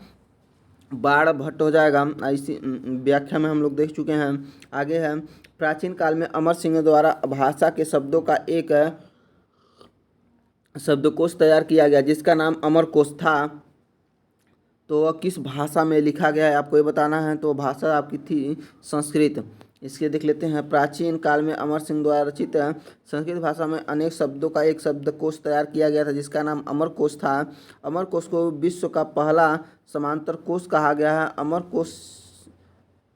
बाणभट्ट हो जाएगा। इसी व्याख्या में हम लोग देख चुके हैं। आगे है, प्राचीन काल में अमर सिंह द्वारा भाषा के शब्दों का एक शब्दकोश तैयार किया गया, जिसका नाम अमरकोश था। तो वह किस भाषा में लिखा गया है आपको ये बताना है। तो भाषा आपकी थी संस्कृत। इसके देख लेते हैं। प्राचीन काल में अमर सिंह द्वारा रचित संस्कृत भाषा में अनेक शब्दों का एक शब्दकोश तैयार किया गया था, जिसका नाम अमरकोश था। अमरकोश को विश्व का पहला समांतर कोश कहा गया है।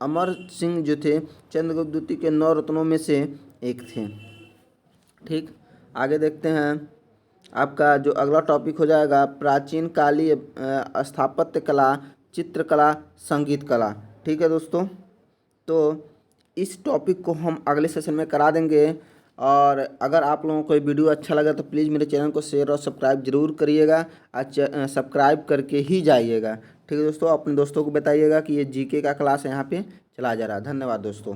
अमर सिंह जो थे चंद्रगुप्त द्वितीय के 9 रत्नों में से एक थे। ठीक। आगे देखते हैं, आपका जो अगला टॉपिक हो जाएगा प्राचीन कालीन स्थापत्य कला, चित्रकला, संगीत कला। ठीक है दोस्तों, तो इस टॉपिक को हम अगले सेशन में करा देंगे। और अगर आप लोगों को ये वीडियो अच्छा लगा तो प्लीज़ मेरे चैनल को शेयर और सब्सक्राइब जरूर करिएगा। सब्सक्राइब करके ही जाइएगा। ठीक है दोस्तों, अपने दोस्तों को बताइएगा कि ये जीके का क्लास यहाँ पे चला जा रहा है। धन्यवाद दोस्तों।